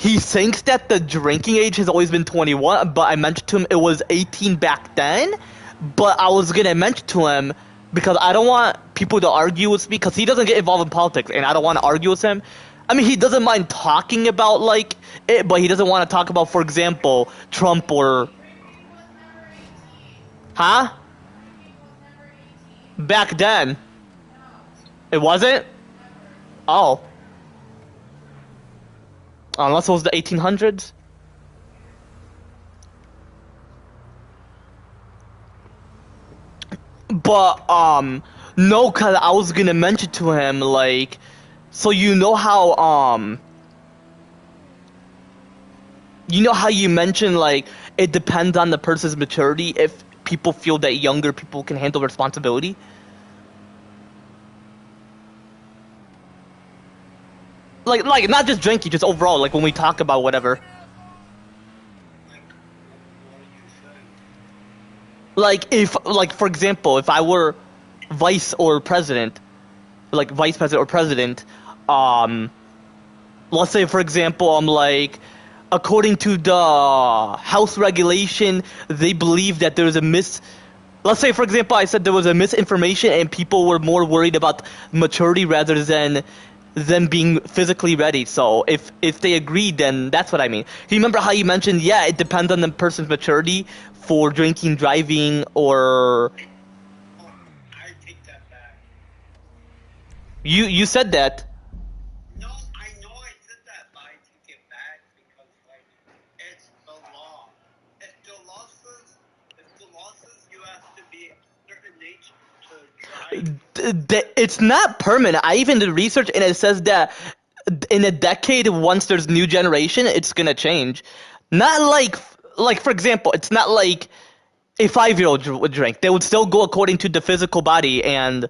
he thinks that the drinking age has always been 21, but I mentioned to him it was 18 back then. But I was gonna mention to him because I don't want people to argue with me because he doesn't get involved in politics, and I don't want to argue with him. I mean, he doesn't mind talking about like it, but he doesn't want to talk about, for example, Trump or, huh? Back then, it wasn't. Oh, unless it was the 1800s. But no, cause I was gonna mention to him like, so you know how you mentioned like it depends on the person's maturity if people feel that younger people can handle responsibility. Like not just drinking, just overall, like when we talk about whatever. Like if, like for example, if I were vice or president, like vice president or president, um, let's say for example, I'm like, according to the House regulation, they believe that there's a mis. Let's say for example, I said there was a misinformation and people were more worried about maturity rather than them being physically ready. So if they agreed, then that's what I mean. You remember how you mentioned, yeah, it depends on the person's maturity for drinking, driving, or you said that. It's not permanent. I even did research and it says that in a decade, once there's new generation, it's gonna change. Not like for example, it's not like a 5-year-old would drink. They would still go according to the physical body and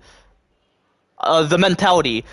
the mentality.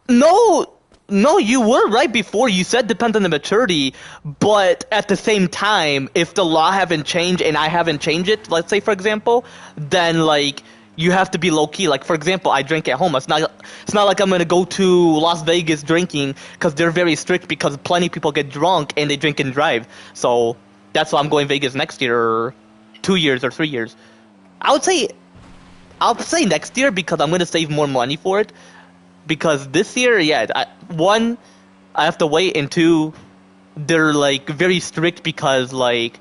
No, no, you were right before. You said depends on the maturity, but at the same time, if the law haven't changed and I haven't changed it, let's say for example, then like you have to be low key. Like for example, I drink at home. It's not like I'm gonna go to Las Vegas drinking because they're very strict because plenty of people get drunk and they drink and drive. So that's why I'm going Vegas next year, or 2 years or 3 years. I would say I'll say next year because I'm gonna save more money for it. Because this year, yeah, one, I have to wait, and two, they're like very strict because like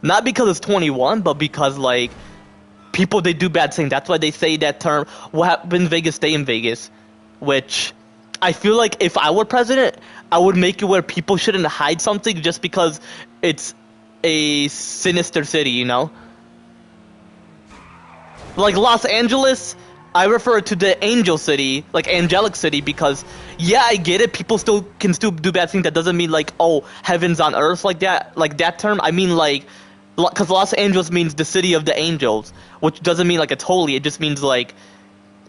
not because it's 21, but because like people they do bad things. That's why they say that term. What happened in Vegas, stay in Vegas. Which I feel like if I were president, I would make it where people shouldn't hide something just because it's a sinister city, you know. Like Los Angeles, I refer to the angel city, like angelic city, because yeah, I get it. People still can still do bad things. That doesn't mean like, oh, heaven's on earth, like that term. I mean like, because Los Angeles means the city of the angels, which doesn't mean like it's holy. It just means like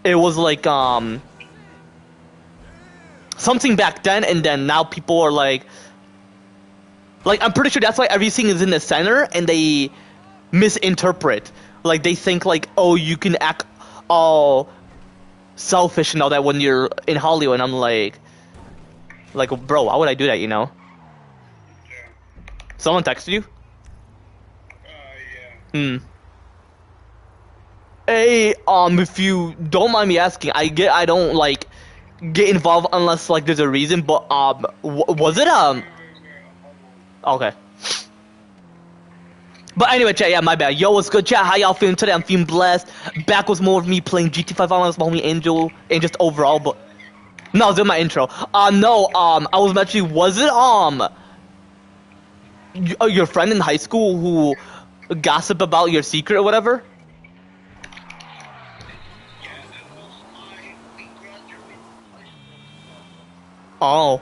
it was like something back then, and then now people are like I'm pretty sure that's why everything is in the center, and they misinterpret. Like they think like, oh, you can act all selfish and all that when you're in Hollywood. And I'm like, bro, why would I do that? You know? Someone texted you? Hmm. Hey, if you don't mind me asking, I don't like get involved unless like there's a reason. But was it okay? But anyway, chat, yeah, my bad. Yo, what's good, chat? How y'all feeling today? I'm feeling blessed. Back was more of me playing GT5 Online with my homie Angel, and just overall, but no, it's in my intro. No, I was actually, was it your friend in high school who gossip about your secret or whatever? Oh,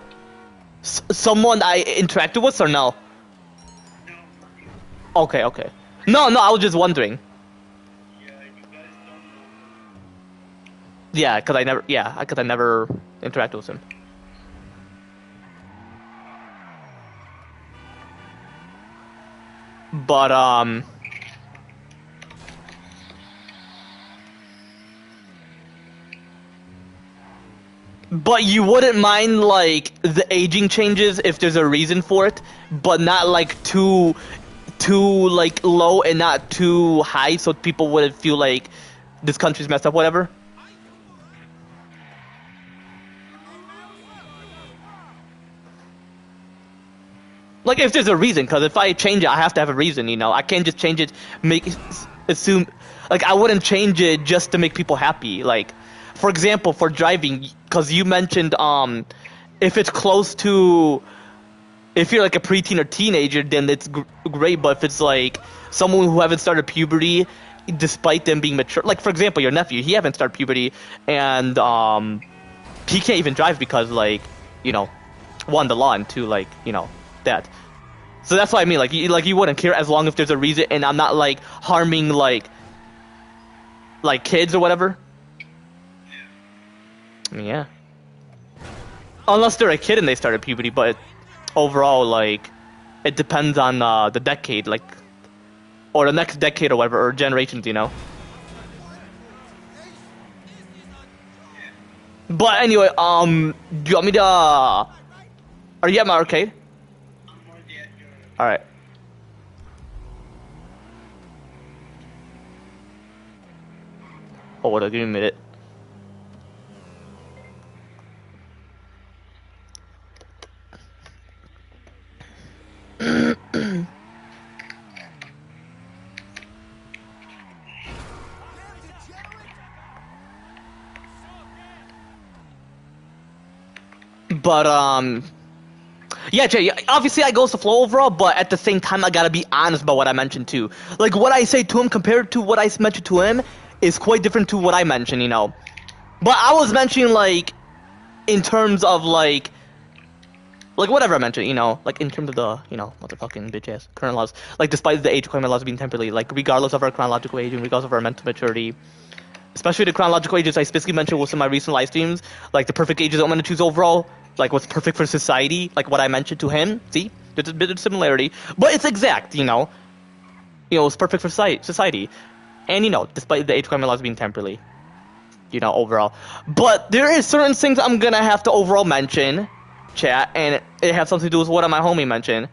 someone I interacted with or no? Okay, okay. No, no, I was just wondering. Yeah, cause I never interacted with him. But But you wouldn't mind like the aging changes if there's a reason for it, but not like too like low and not too high, so people wouldn't feel like this country's messed up, whatever. Like if there's a reason, because if I change it, I have to have a reason. You know, I can't just change it, make assume. Like I wouldn't change it just to make people happy. Like, for example, for driving, because you mentioned if it's close to, if you're like a preteen or teenager, then it's great. But if it's like someone who haven't started puberty, despite them being mature, like for example, your nephew, he haven't started puberty, and he can't even drive because like, you know, one, the law, and two, like, you know, that. So that's what I mean. Like you wouldn't care as long as there's a reason, and I'm not like harming like kids or whatever. Yeah. Unless they're a kid and they started puberty, but overall, like, it depends on the decade, like, or the next decade or whatever, or generations, you know. But anyway, do you want me to? Are you at my arcade? All right. Hold on, give me a minute. But yeah, Jay. Obviously, I go with the flow overall, but at the same time, I gotta be honest about what I mentioned too. Like what I say to him compared to what I mentioned to him is quite different to what I mentioned, you know. But I was mentioning like in terms of like whatever I mentioned, you know, like in terms of the, you know, motherfucking bitch ass current laws. Like despite the age requirement laws being temporarily, like regardless of our chronological age and regardless of our mental maturity. Especially the chronological ages I specifically mentioned was in my recent live streams, like the perfect ages I'm going to choose overall, like what's perfect for society, like what I mentioned to him. See, there's a bit of similarity, but it's exact, you know. You know, it's perfect for society, and you know, despite the age requirement laws being temporarily, you know, overall. But there is certain things I'm gonna have to overall mention, chat, and it has something to do with what my homie mentioned.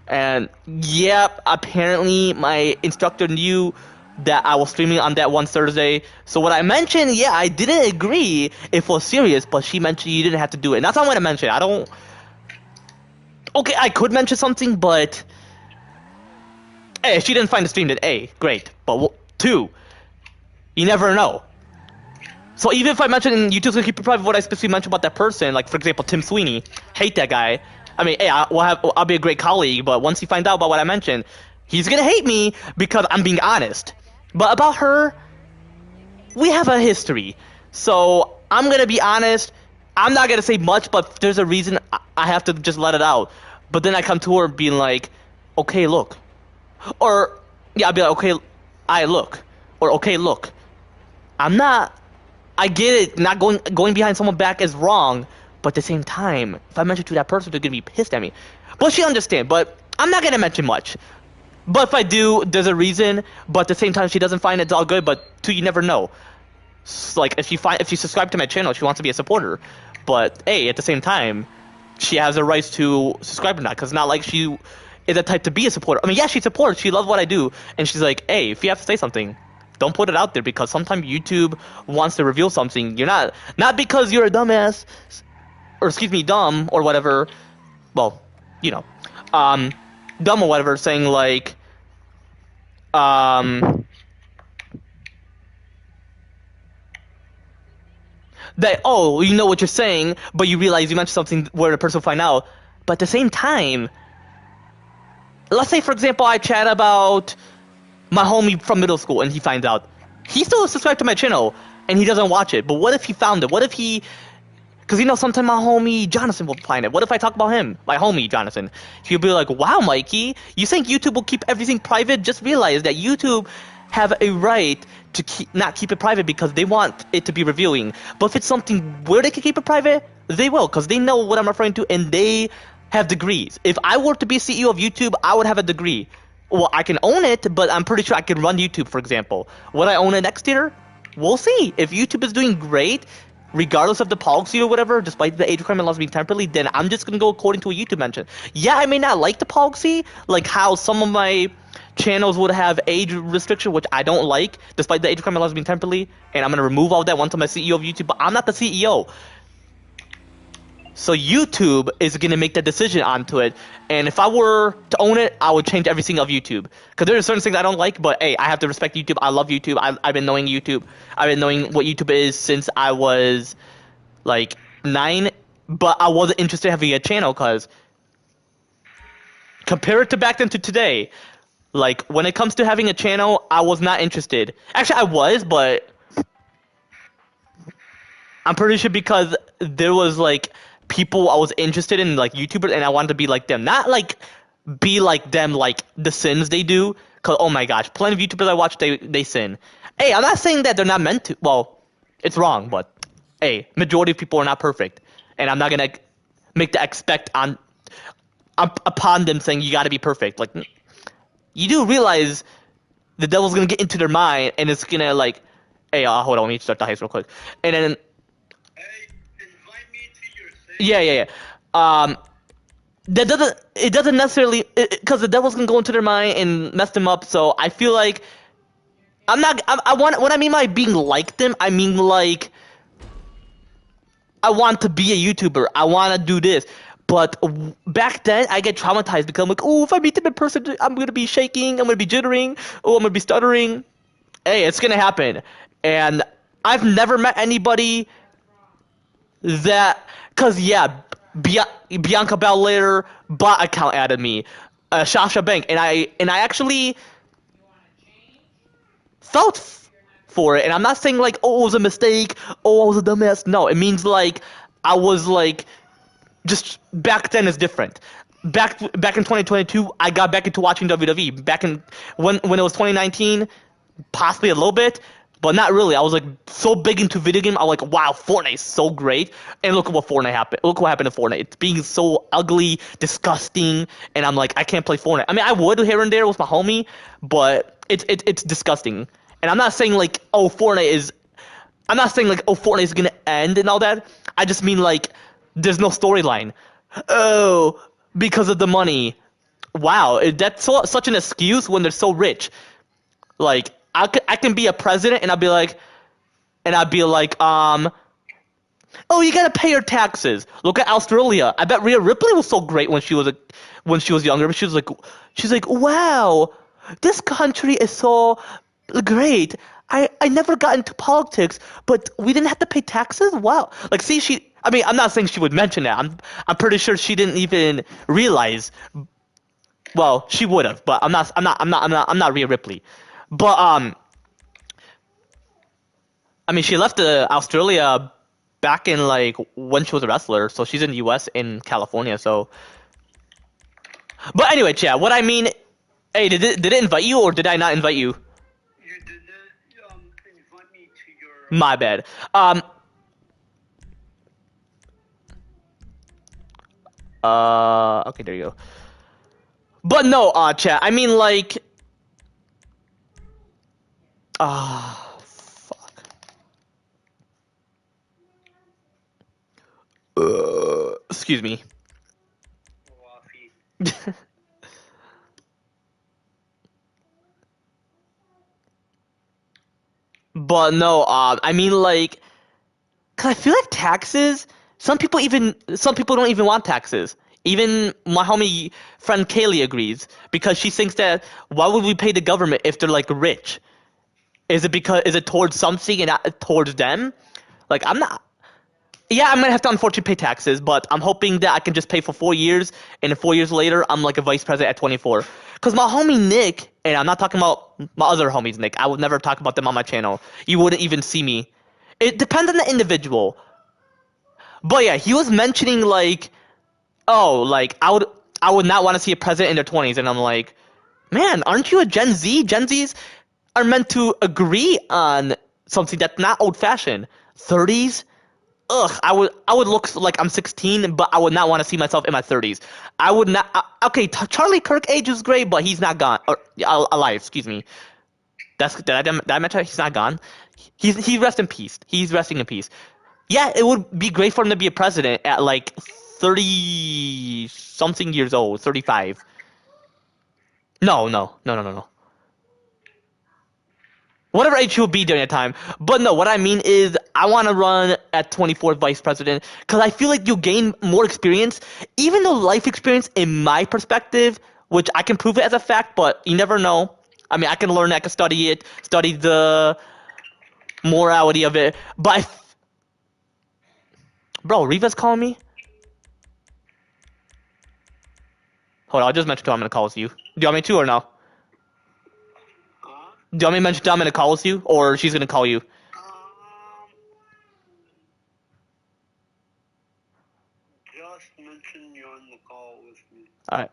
And yep, apparently my instructor knew that I was streaming on that one Thursday. So what I mentioned, yeah, I didn't agree if it was serious, but she mentioned you didn't have to do it. And that's all I'm going to mention. I don't... Okay, I could mention something, but... Hey, she didn't find the stream, then A, great. But two, you never know. So even if I mention YouTube's gonna keep it private what I specifically mentioned about that person, like for example, Tim Sweeney, hate that guy. I mean, hey, I'll be a great colleague, but once he finds out about what I mentioned, he's gonna hate me because I'm being honest. But about her, we have a history. So I'm gonna be honest. I'm not gonna say much, but there's a reason I have to just let it out. But then I come to her being like, okay, look. Or, yeah, I'll be like, okay, I look. Or, okay, look. I'm not... I get it, not going behind someone back is wrong, but at the same time, if I mention to that person, they're gonna be pissed at me. But she understands, but I'm not gonna mention much. But if I do, there's a reason. But at the same time, she doesn't find it's all good. But two, you never know. Like if she subscribed to my channel, she wants to be a supporter. But hey, at the same time, she has the rights to subscribe or not. Because not like she is the type to be a supporter. I mean, yeah, she supports. She loves what I do, and she's like, hey, if you have to say something, don't put it out there because sometimes YouTube wants to reveal something. You're not because you're a dumbass, or excuse me, dumb or whatever. Well, you know, dumb or whatever, saying like, that, oh, you know what you're saying, but you realize you mentioned something where the person will find out. But at the same time, let's say, for example, I chat about my homie from middle school and he finds out. He's still subscribed to my channel and he doesn't watch it. But what if he found it? What if he... Because, you know, sometimes my homie Jonathan will find it. What if I talk about him? My homie Jonathan. He'll be like, wow, Mikey, you think YouTube will keep everything private? Just realize that YouTube have a right to not keep it private because they want it to be revealing. But if it's something where they can keep it private, they will because they know what I'm referring to and they have degrees. If I were to be CEO of YouTube, I would have a degree. Well, I can own it, but I'm pretty sure I can run YouTube, for example. Would I own it next year? We'll see. If YouTube is doing great, regardless of the policy or whatever, despite the age requirement laws being temporarily, then I'm just gonna go according to what YouTube mentioned. Yeah, I may not like the policy, like how some of my channels would have age restriction, which I don't like, despite the age requirement laws being temporarily, and I'm gonna remove all that once I'm a CEO of YouTube. But I'm not the CEO. So YouTube is gonna make the decision onto it, and if I were to own it, I would change everything of YouTube. Because there are certain things I don't like, but hey, I have to respect YouTube. I love YouTube. I've been knowing YouTube. I've been knowing what YouTube is since I was like 9, but I wasn't interested in having a channel because compare it to back then to today. Like when it comes to having a channel, I was not interested. Actually, I was, but I'm pretty sure because there was like people I was interested in, like YouTubers, and I wanted to be like them. Not like be like them, like the sins they do. Cause oh my gosh, plenty of YouTubers I watch, they sin. Hey, I'm not saying that they're not meant to. Well, it's wrong, but hey, majority of people are not perfect, and I'm not gonna make the expect on upon them saying you got to be perfect. Like you do realize the devil's gonna get into their mind, and it's gonna like, hey, hold on, let me start the heist real quick, and then. Yeah. That doesn't. It doesn't necessarily because the devil's gonna go into their mind and mess them up. So I feel like I'm not. I want. What I mean by being like them, I mean like I want to be a YouTuber. I want to do this. But back then, I get traumatized because I'm like, oh, if I meet them in person, I'm gonna be shaking. I'm gonna be jittering. Oh, I'm gonna be stuttering. Hey, it's gonna happen. And I've never met anybody that. Cause yeah, Bianca Belair bot account added me, Sasha Bank, and I actually felt for it. And I'm not saying like, oh, it was a mistake, oh, I was a dumbass. No, it means like I was like, just back then is different. Back in 2022, I got back into watching WWE. Back in when it was 2019, possibly a little bit. But not really. I was like so big into video game. I was like, wow, Fortnite is so great. And look at what Fortnite happened. Look what happened to Fortnite. It's being so ugly, disgusting, and I'm like, I can't play Fortnite. I mean, I would here and there with my homie, but it's disgusting. And I'm not saying like, oh, Fortnite is. I'm not saying like, oh, Fortnite is gonna end and all that. I just mean like, there's no storyline. Oh, because of the money. Wow, that's such an excuse when they're so rich. Like. I can be a president and I'd be like, oh, you gotta pay your taxes. Look at Australia. I bet Rhea Ripley was so great when she was younger. But she's like, wow, this country is so great. I never got into politics, but we didn't have to pay taxes. Wow. Like, see, I mean, I'm not saying she would mention that. I'm pretty sure she didn't even realize. Well, she would have, but I'm not Rhea Ripley. But I mean, she left Australia back in like when she was a wrestler, so she's in the U.S. in California. So, but anyway, chat. What I mean, hey, did it invite you or did I not invite you? You didn't invite me to your. My bad. Okay, there you go. But no, chat. I mean, like. Fuck. Excuse me. But no, I mean like, cause I feel like taxes. Some people don't even want taxes. Even my homie friend Kaylee agrees because she thinks that why would we pay the government if they're like rich? Is it towards something and not towards them? Like I'm not. Yeah, I'm gonna have to unfortunately pay taxes, but I'm hoping that I can just pay for 4 years, and then 4 years later, I'm like a vice president at 24. Cause my homie Nick, and I'm not talking about my other homies, Nick. I would never talk about them on my channel. You wouldn't even see me. It depends on the individual. But yeah, he was mentioning like, oh, like I would not want to see a president in their 20s, and I'm like, man, aren't you a Gen Z? Gen Zs are meant to agree on something that's not old-fashioned. 30s. Ugh, I would look like I'm 16, but I would not want to see myself in my 30s. I would not. Okay, Charlie Kirk age is great, but he's not gone or alive. Excuse me. Did I mention he's not gone? He's rest in peace. He's resting in peace. Yeah, it would be great for him to be a president at like 30 something years old, 35. No, no, no, no, no, no. Whatever age he will be during that time. But no, what I mean is I want to run at 24th vice president because I feel like you gain more experience, even though life experience, in my perspective, which I can prove it as a fact, but you never know. I mean, I can learn, I can study it, study the morality of it. But bro, Riva's calling me. Hold on, I just mentioned to him I'm gonna call you. Do you want me to or no? Huh? Do you want me to mention to him I'm gonna call you, or she's gonna call you? Just mention you're on the call with me. All right.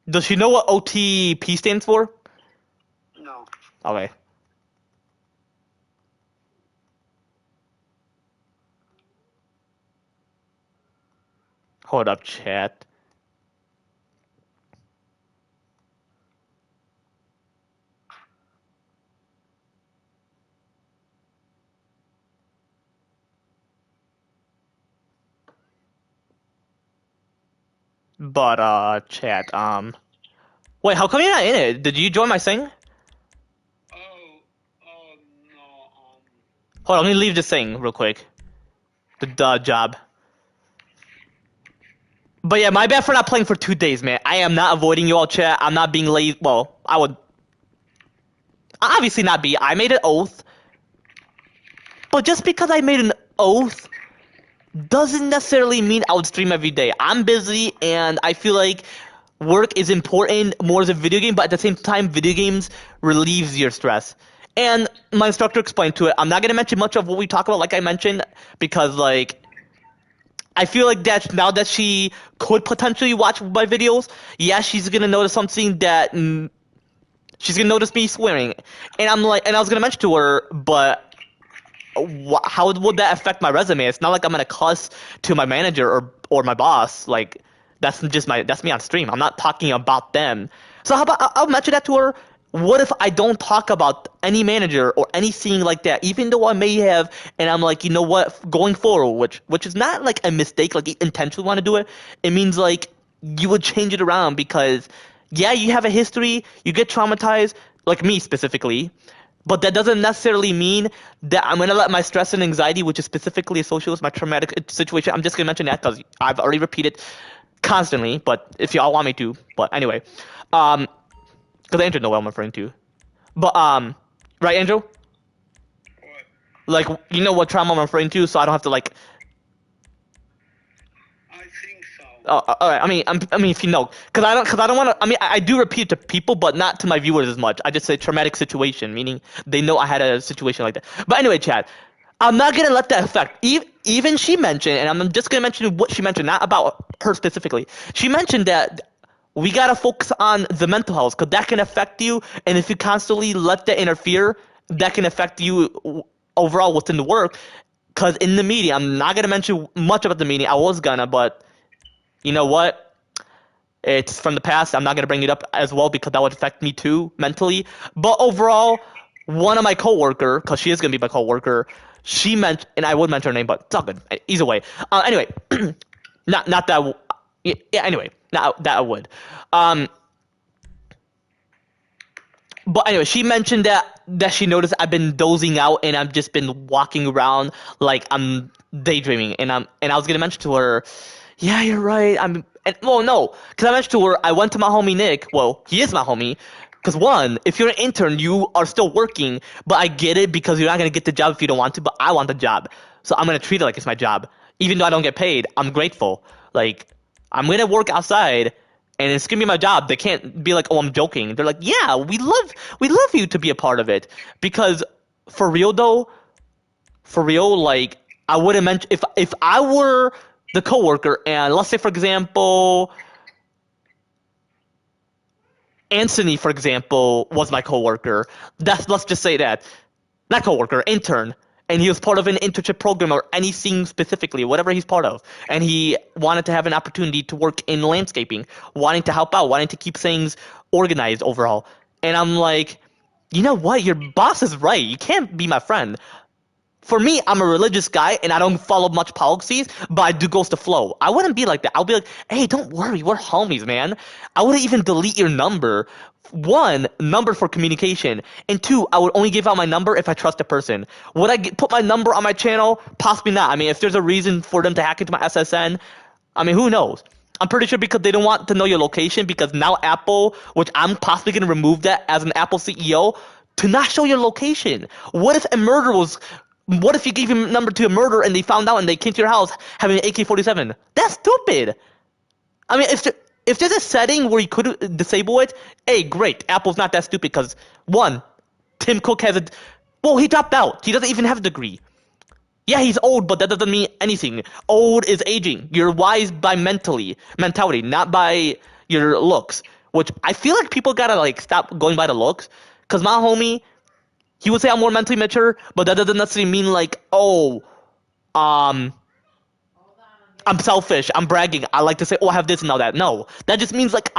Does she know what OTP stands for? No. Okay. Hold up, chat. But chat. Wait, how come you're not in it? Did you join my thing? No. Hold on, let me leave this thing real quick. The job. But yeah, my bad for not playing for 2 days, man. I am not avoiding you all, chat. I'm not being lazy. Well, I would obviously not be. I made an oath. But just because I made an oath doesn't necessarily mean I would stream every day. I'm busy and I feel like work is important more as a video game, but at the same time, video games relieves your stress. And my instructor explained to it. I'm not gonna mention much of what we talk about, like I mentioned, because like I feel like that now that she could potentially watch my videos, yeah, she's gonna notice something that she's gonna notice me swearing, and I'm like, and I was gonna mention to her, but how would that affect my resume? It's not like I'm gonna cuss to my manager or my boss. Like that's me on stream. I'm not talking about them. So how about I'll mention that to her. What if I don't talk about any manager or anything like that, even though I may have, and I'm like, you know what, going forward, which is not like a mistake, like you intentionally want to do it. It means like you would change it around because, yeah, you have a history, you get traumatized, like me specifically, but that doesn't necessarily mean that I'm gonna let my stress and anxiety, which is specifically associated with my traumatic situation. I'm just gonna mention that because I've already repeated constantly. But if y'all want me to, but anyway, because Andrew know what I'm referring to. But right, Andrew? What? Like you know what trauma I'm referring to, so I don't have to like. I think so. All right. I mean, if you know, because I don't want to. I mean, I do repeat it to people, but not to my viewers as much. I just say traumatic situation, meaning they know I had a situation like that. But anyway, Chad, I'm not gonna let that affect. Even she mentioned, and I'm just gonna mention what she mentioned, not about her specifically. She mentioned that we gotta focus on the mental health because that can affect you, and if you constantly let that interfere, that can affect you overall within the work. Because in the meeting, I'm not gonna mention much about the meeting. I was gonna, but you know what? It's from the past. I'm not gonna bring it up as well because that would affect me too mentally. But overall, one of my coworker, because she is gonna be my coworker, she meant, and I would mention her name, but it's all good. Either way. Anyway, not that. Yeah. Anyway, not that I would. Um. But anyway, she mentioned that she noticed I've been dozing out and I've just been walking around like I'm daydreaming, and I was gonna mention to her, yeah, you're right. Well, no, because I mentioned to her I went to my homie Nick. Well, he is my homie. Because one, if you're an intern, you are still working, but I get it because you're not gonna get the job if you don't want to. But I want the job, so I'm gonna treat it like it's my job, even though I don't get paid. I'm grateful. Like I'm gonna work outside and it's gonna be my job. They can't be like, "Oh, I'm joking." They're like, "Yeah, we love you to be a part of it." Because for real though, for real, like I wouldn't mention if I were the coworker and let's say for example, Anthony, for example, was my coworker. Let's just say that not coworker, intern. and he was part of an internship program or anything specifically, whatever he's part of, and he wanted to have an opportunity to work in landscaping, wanting to help out, wanting to keep things organized overall. And I'm like, you know what? Your boss is right. You can't be my friend. For me, I'm a religious guy and I don't follow much policies, but I do goes to flow. I wouldn't be like that. I'll be like, hey, don't worry, we're homies, man. I wouldn't even delete your number. One, number for communication, and two, I would only give out my number if I trust a person. Would I put my number on my channel? Possibly not. I mean, if there's a reason for them to hack into my SSN, I mean, who knows? I'm pretty sure because they don't want to know your location, because now Apple, which I'm possibly going to remove that as an Apple CEO, to not show your location. What if a murder was... What if you gave your number to a murderer and they found out and they came to your house having an AK-47? That's stupid. I mean, if there's a setting where you could disable it, hey, great. Apple's not that stupid because, one, Tim Cook has a... Well, he dropped out. He doesn't even have a degree. Yeah, he's old, but that doesn't mean anything. Old is aging. You're wise by mentality, not by your looks. Which I feel like people gotta, like, stop going by the looks. Because my homie... He would say I'm more mentally mature, but that doesn't necessarily mean like, oh, I'm selfish, I'm bragging, I like to say, oh, I have this and all that. No, that just means like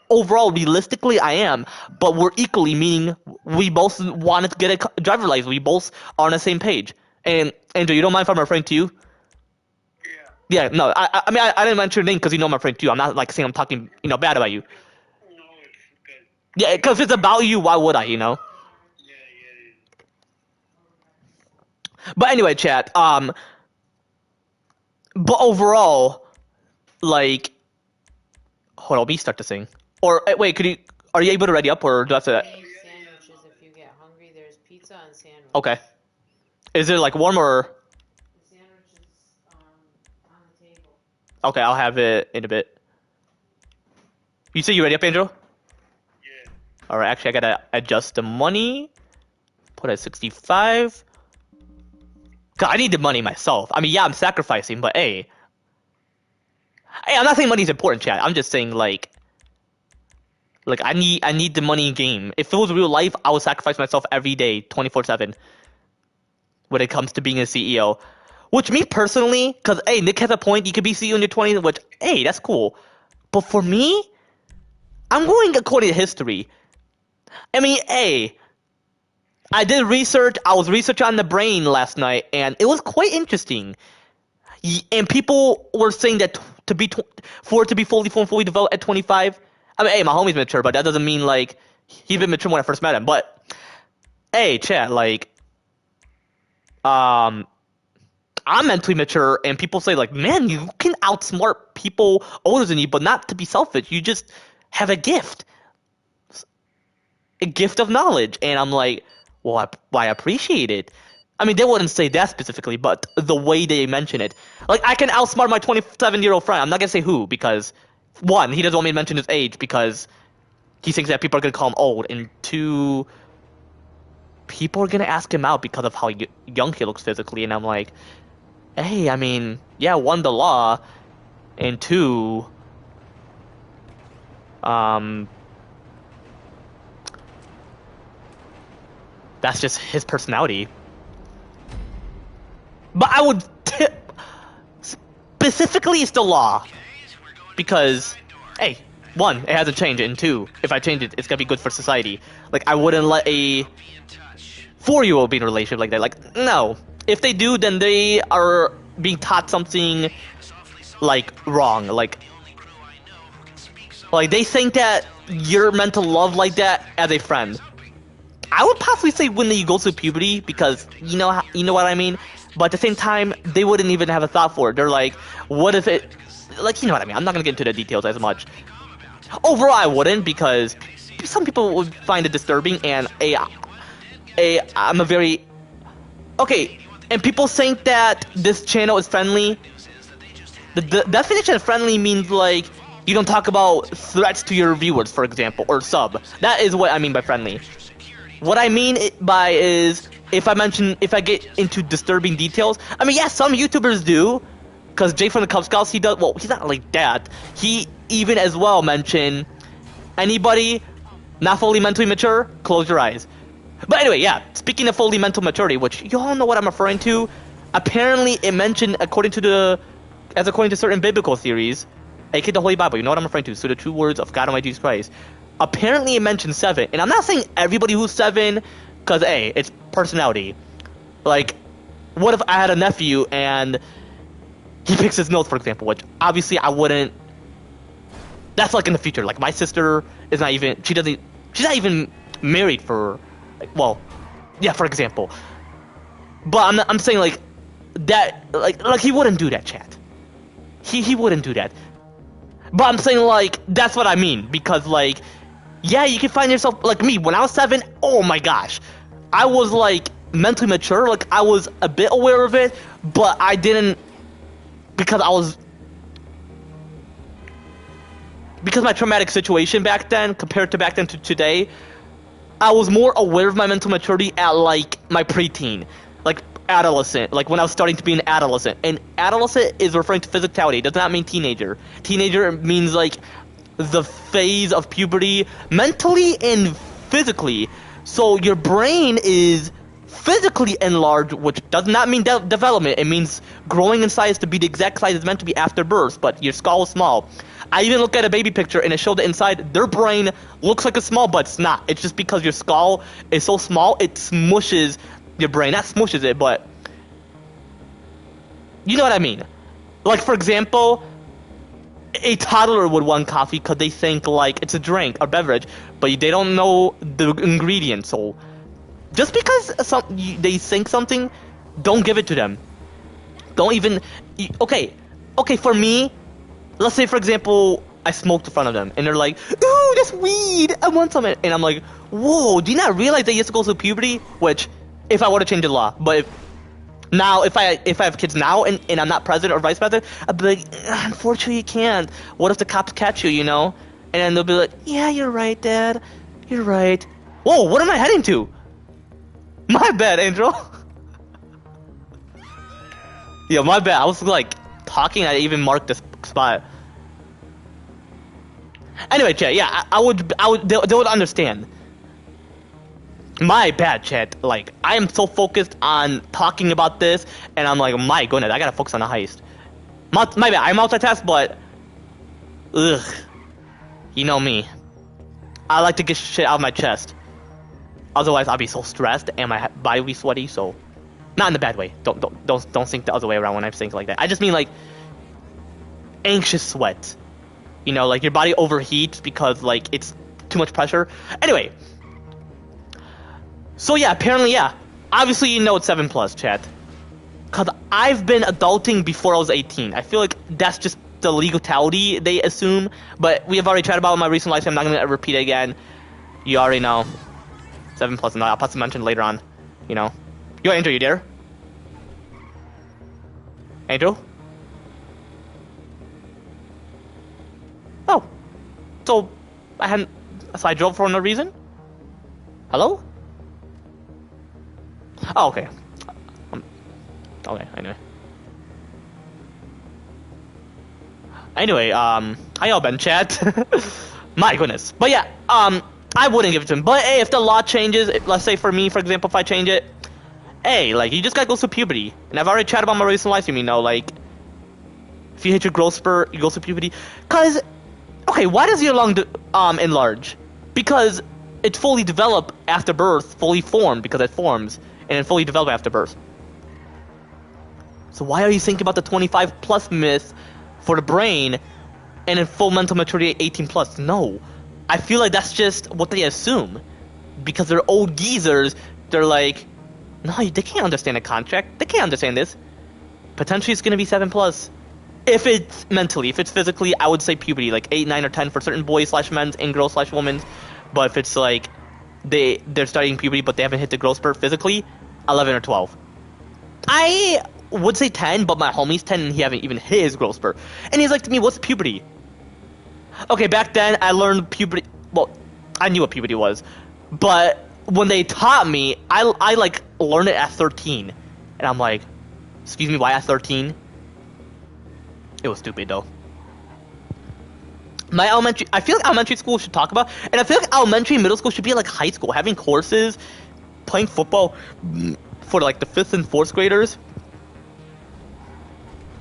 overall, realistically, I am, but we're equally, meaning we both wanted to get a driver's license. We both are on the same page. And Andrew, you don't mind if I'm referring to you? Yeah. Yeah, no, I mean, I didn't mention your name because you know I'm referring to you. I'm not like saying I'm talking, bad about you. No, it's good. Yeah, because if it's about you, why would I, But anyway, chat, but overall, like, hold on, let me start this thing. Or, wait, are you able to ready up, or do I have to... Sandwiches, if you get hungry, there's pizza and sandwich. Okay. Is it, like, warm, or... The sandwich is, on the table. Okay, I'll have it in a bit. You say you ready up, Angel? Yeah. Alright, actually, I gotta adjust the money. Put it at 65. Cause I need the money myself. I mean, yeah, I'm sacrificing, but hey, I'm not saying money's important, chat. I'm just saying like I need the money in game. If it was real life, I would sacrifice myself every day, 24/7. When it comes to being a CEO, which me personally, cause hey, Nick has a point. You could be CEO in your 20s, which hey, that's cool. But for me, I'm going according to history. I mean, hey. I did research. I was researching on the brain last night, and it was quite interesting. And people were saying that for it to be fully formed, fully developed at 25. I mean, hey, my homie's mature, but that doesn't mean like he's been mature when I first met him. But hey, chat, like, I'm mentally mature, and people say like, man, you can outsmart people older than you, but not to be selfish. You just have a gift of knowledge, and I'm like. Well, I appreciate it. I mean, they wouldn't say that specifically, but the way they mention it. Like, I can outsmart my 27-year-old friend. I'm not going to say who, because, one, he doesn't want me to mention his age because he thinks that people are going to call him old. And two, people are going to ask him out because of how young he looks physically. And I'm like, hey, I mean, yeah, one, the law. And two, that's just his personality. But I would tip... Specifically, it's the law. Because, hey, one, it hasn't changed, and two, if I change it, it's gonna be good for society. Like, I wouldn't let a 4-year-old be in a relationship like that. Like, no. If they do, then they are being taught something, like, wrong. Like, they think that you're meant to love like that as a friend. I would possibly say when you go through puberty, because you know what I mean. But at the same time, they wouldn't even have a thought for it. They're like, what if it, like, you know what I mean. I'm not gonna get into the details as much. Overall, I wouldn't, because some people would find it disturbing, and I'm a very okay. And people think that this channel is friendly. The definition of friendly means like you don't talk about threats to your viewers, for example, or sub. That is what I mean by friendly. What I mean by is if I get into disturbing details. I mean, yeah, some YouTubers do, because Jay from the Cub Scouts, he does. Well, he's not like that. He even as well mentioned anybody not fully mentally mature, close your eyes. But anyway, yeah. Speaking of fully mental maturity, which you all know what I'm referring to, apparently it mentioned according to certain biblical theories, aka the Holy Bible. You know what I'm referring to. So the true words of God Almighty Jesus Christ. Apparently it mentions 7, and I'm not saying everybody who's 7, cause hey, it's personality. Like, what if I had a nephew and he picks his nose, for example, which obviously I wouldn't. That's like in the future. Like my sister is not even. She's not even married for. Well, yeah, for example. But I'm saying like that. Like he wouldn't do that, chat. He wouldn't do that. But I'm saying like that's what I mean because like. Yeah, you can find yourself like me when I was 7. Oh my gosh, I was like mentally mature. Like I was a bit aware of it, but I didn't because my traumatic situation back then compared to back then to today. I was more aware of my mental maturity at like my preteen, like adolescent, like when I was starting to be an adolescent. And adolescent is referring to physicality. It does not mean teenager. Teenager means like the phase of puberty mentally and physically. So your brain is physically enlarged, which does not mean development. It means growing in size to be the exact size it's meant to be after birth, but your skull is small. I even looked at a baby picture and it showed that inside their brain looks like a small, but it's not. It's just because your skull is so small, it smushes your brain. Not smushes it, but you know what I mean. Like for example, a toddler would want coffee because they think like it's a drink or beverage, but they don't know the ingredients. So just because they think something, don't give it to them. Don't even. Okay, for me, let's say for example, I smoked in front of them and they're like, "Ooh, that's weed. I want some." And I'm like, "Whoa, do you not realize they used to go through puberty?" Which, if I were to change the law, but if I have kids now and I'm not president or vice president, I'd be like, unfortunately you can't. What if the cops catch you, you know? And then they'll be like, yeah, you're right, Dad. You're right. Whoa, what am I heading to? My bad, Angel. Yeah, my bad. I was like talking, I even marked this spot. Anyway, chat, yeah, I would they would understand. My bad, chat. Like, I am so focused on talking about this, and I'm like, my goodness, I gotta focus on the heist. My bad, I multitask, but ugh, you know me. I like to get shit out of my chest. Otherwise, I'll be so stressed, and my body will be sweaty. So, not in the bad way. Don't think the other way around when I'm saying like that. I just mean like anxious sweat. You know, like your body overheats because like it's too much pressure. Anyway. So yeah, apparently yeah. Obviously you know it's 7+, chat. Cause I've been adulting before I was 18. I feel like that's just the legality they assume. But we have already chatted about it in my recent life, so I'm not gonna repeat it again. You already know. 7+, and I'll possibly mention later on. You know. Yo, Angel, you there? Angel? Oh. So I drove for no reason? Hello? Oh, okay. Okay, anyway, how y'all been, chat? My goodness. But yeah, I wouldn't give it to him. But hey, if the law changes, let's say for me, for example, if I change it, hey, like, you just gotta go through puberty. And I've already chatted about my recent life stream, you know, like, if you hit your growth spurt, you go through puberty. Cause, okay, why does your lung enlarge? Because it's fully developed after birth, fully formed, because it forms, and then fully developed after birth. So why are you thinking about the 25+ myth for the brain and in full mental maturity at 18+? No. I feel like that's just what they assume. Because they're old geezers, they're like, no, they can't understand a contract. They can't understand this. Potentially it's going to be 7+. If it's mentally, if it's physically, I would say puberty, like 8, 9, or 10 for certain boys / men and girls / women. But if it's like they're starting puberty but they haven't hit the growth spurt physically, 11 or 12. I would say 10, but my homie's 10 and he haven't even hit his growth spurt. And he's like to me, what's puberty? Okay, back then I learned puberty. Well, I knew what puberty was, but when they taught me, I like learned it at 13, and I'm like, excuse me, why at 13? It was stupid though. I feel like elementary school should talk about, and I feel like elementary and middle school should be like high school, having courses playing football for like the 5th and 4th graders,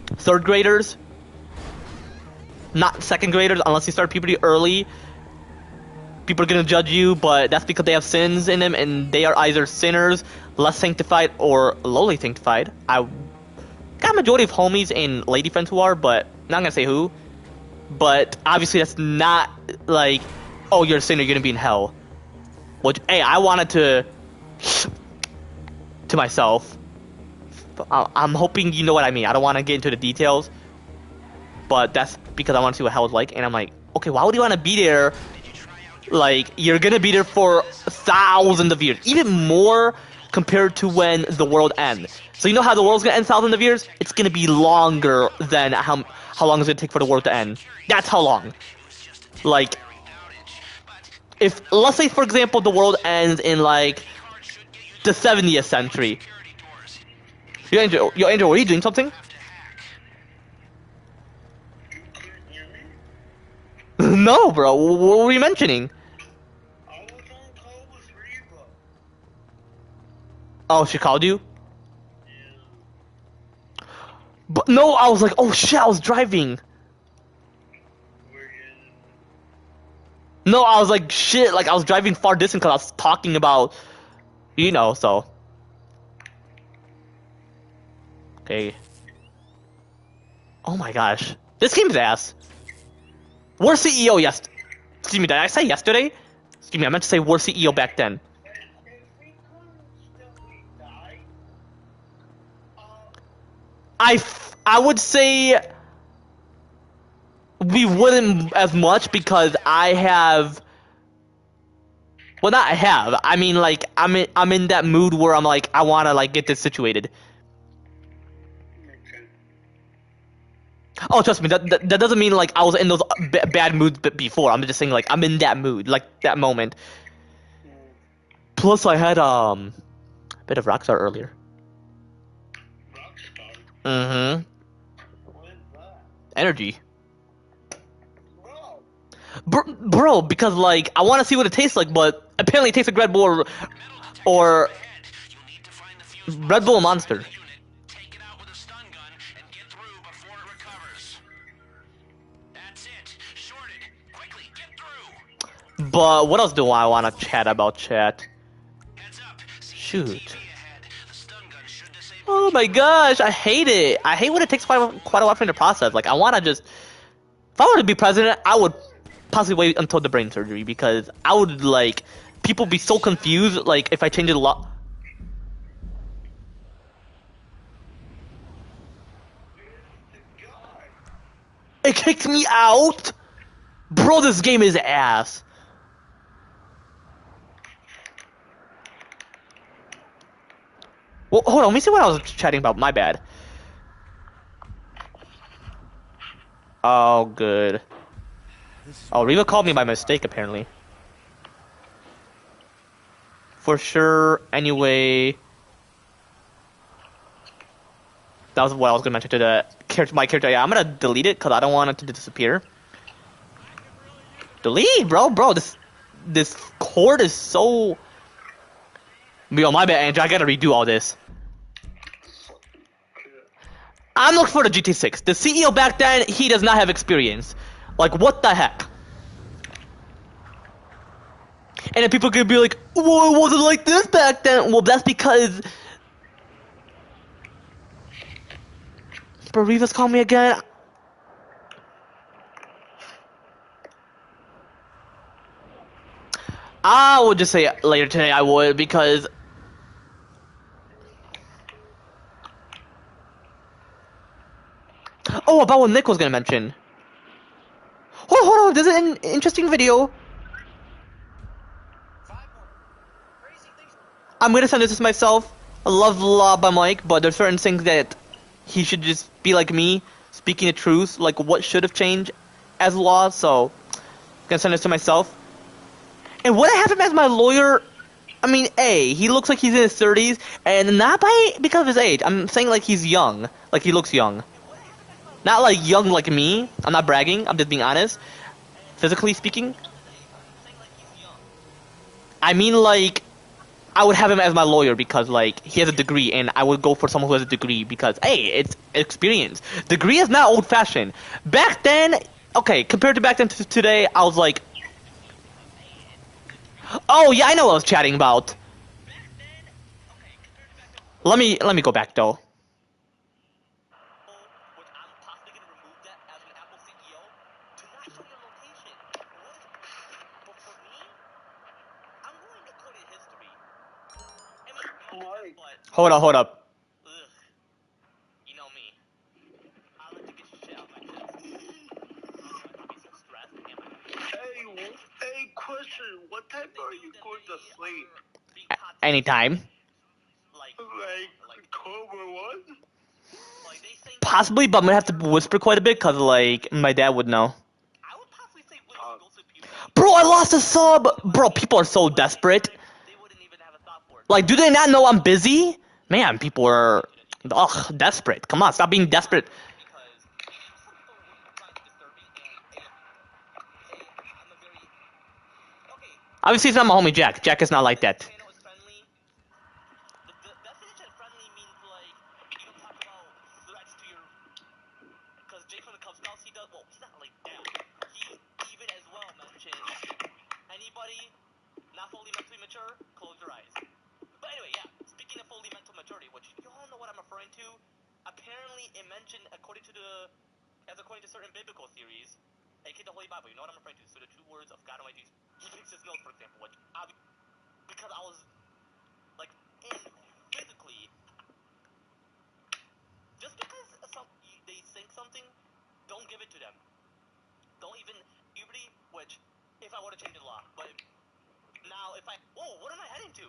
3rd graders, not 2nd graders unless you start puberty early. People are gonna judge you, but that's because they have sins in them, and they are either sinners, less sanctified, or lowly sanctified. I got a majority of homies and lady friends who are, but not gonna say who. But obviously that's not like, oh, you're a sinner, you're gonna be in hell. Which, hey, I wanted to myself. I'm hoping you know what I mean. I don't want to get into the details, but that's because I want to see what hell is like. And I'm like, okay, why would you want to be there? Like, you're gonna be there for thousands of years, even more compared to when the world ends. So you know how the world's gonna end thousands of years? It's gonna be longer than how long it's gonna take for the world to end. That's how long. Like, if, let's say for example, the world ends in like the 70th century. Yo, Angel, are you doing something? You couldn't hear me? No, bro. What were you mentioning? I was on call with Reba. Oh, she called you? Yeah. But no, I was like, oh shit, I was driving. We're in. No, I was like, shit, like I was driving far distance because I was talking about, you know, so. Okay. Oh my gosh. This game's ass. Worst CEO, yes. Excuse me, did I say yesterday? Excuse me, I meant to say worst CEO back then. If we constantly die, I would say we wouldn't as much because I have, well, not I have. I mean, like I'm in that mood where I'm like I want to like get this situated. okay. Oh, trust me, that doesn't mean like I was in those bad moods before. I'm just saying like I'm in that mood, like that moment. Plus, I had a bit of Rockstar earlier. Rockstar. Mm-hmm. What is that? Energy. Bro. Bro, because like I want to see what it tastes like, but apparently it tastes like Red Bull or Red Bull Monster. Take it out with a stun gun and get through before it recovers. That's it. Shorted. Quickly, get through. But what else do I want to chat about, chat? Heads up. Shoot. CCTV ahead. The stun gun should disable. Oh my gosh, I hate it. I hate when it takes quite a while for me to process. Like I want to just, if I were to be president, I would possibly wait until the brain surgery because I would like people be so confused. Like if I change it a lot. It kicked me out? Bro, this game is ass. Well, hold on, let me see what I was chatting about. My bad. Oh, good. Oh, Reva called me by mistake, apparently. For sure, anyway. That was what I was gonna mention to my character. Yeah, I'm gonna delete it because I don't want it to disappear. Delete, bro. This cord is so. Yo, my bad, Andrew. I gotta redo all this. I'm looking for the GT6. The CEO back then, he does not have experience. Like, what the heck? And then people could be like, well, it wasn't like this back then. Well, that's because. Bro, Reva's calling me again. I would just say later today I would because oh, about what Nick was gonna mention. Hold on, this is an interesting video. I'm gonna send this to myself. I love Lava Mike, but there's certain things that he should just be like me, speaking the truth, like what should have changed as law, so I'm gonna send this to myself. And would I have him as my lawyer? I mean, A, he looks like he's in his 30s, and not because of his age. I'm saying like he's young, like he looks young. Not like young like me. I'm not bragging, I'm just being honest. Physically speaking. I mean like I would have him as my lawyer because like he has a degree, and I would go for someone who has a degree because hey, it's experience. Degree is not old fashioned. Back then, okay, compared to back then to today, I was like, oh yeah, I know what I was chatting about. Let me go back though. Mike, Hold up, hold up. You know me. I like to get shit out my chest. I'll be so stressed. hey, question. What time are you going to sleep? Anytime. Like 12 or 1? Possibly, but I'm gonna have to whisper quite a bit because like my dad would know. I would possibly say Bro, I lost a sub. Bro, people are so desperate. they wouldn't even have a thought for it. Like, do they not know I'm busy? Man, people are desperate. Come on, stop being desperate. Obviously, it's not my homie Jack. Jack is not like that. Channel is friendly. The definition of friendly means like you don't talk about threats to your. Because Jake from the Cubs Scouts, he does. Well, he's not like that. He even as well mentioned anybody not fully mentally mature, close your eyes. But anyway, yeah. Speaking of fully mental maturity, which you all know what I'm referring to. Apparently, it mentioned according to certain biblical theories, aka the Holy Bible. You know what I'm referring to? So the two words of God Almighty. He makes his notes, for example, which because I was like in physically, just because they think something, don't give it to them. Don't even puberty, which if I were to change the law, but now if what am I heading to?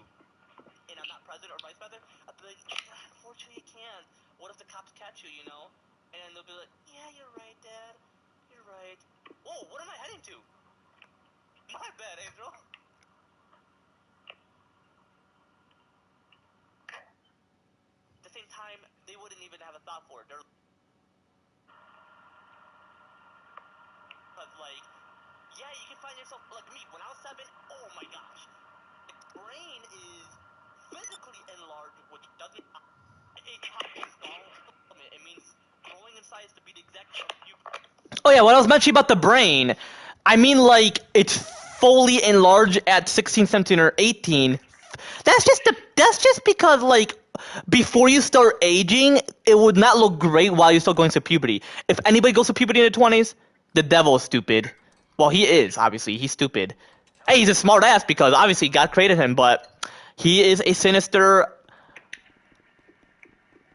And I'm not president or vice president, I'd be like, unfortunately you can't. What if the cops catch you, you know? And then they'll be like, yeah, you're right, Dad. You're right. Whoa, what am I heading to? My bad, Angel. At the same time, they wouldn't even have a thought for it. They're like, yeah, you can find yourself like me. When I was 7, oh my gosh, the brain is physically enlarged, which doesn't. It means growing in size to be the exact size you. Oh yeah, what I was mentioning about the brain, I mean like it's fully enlarged at 16, 17, or 18. That's just because like before you start aging, it would not look great while you're still going through puberty. If anybody goes through puberty in their 20s, the devil is stupid. Well, he is, obviously. He's stupid. Hey, he's a smart ass because obviously God created him, but he is a sinister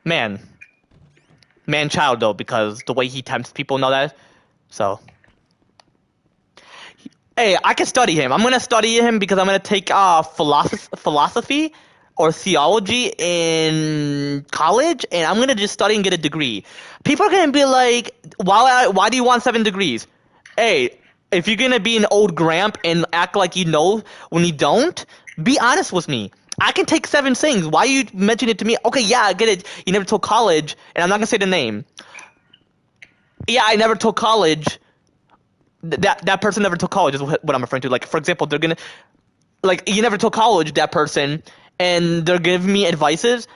man-child though, because the way he tempts people and all that. So, hey, I can study him. I'm gonna study him because I'm gonna take philosophy or theology in college, and I'm gonna just study and get a degree. People are gonna be like, why do you want 7 degrees? Hey, if you're gonna be an old gramp and act like you know when you don't, be honest with me. I can take 7 things. Why you mention it to me? Okay, yeah, I get it. You never told college, and I'm not gonna say the name. Yeah, I never told college. That person never took college is what I'm referring to. Like, for example, they're gonna like you never told college that person, and they're giving me advices.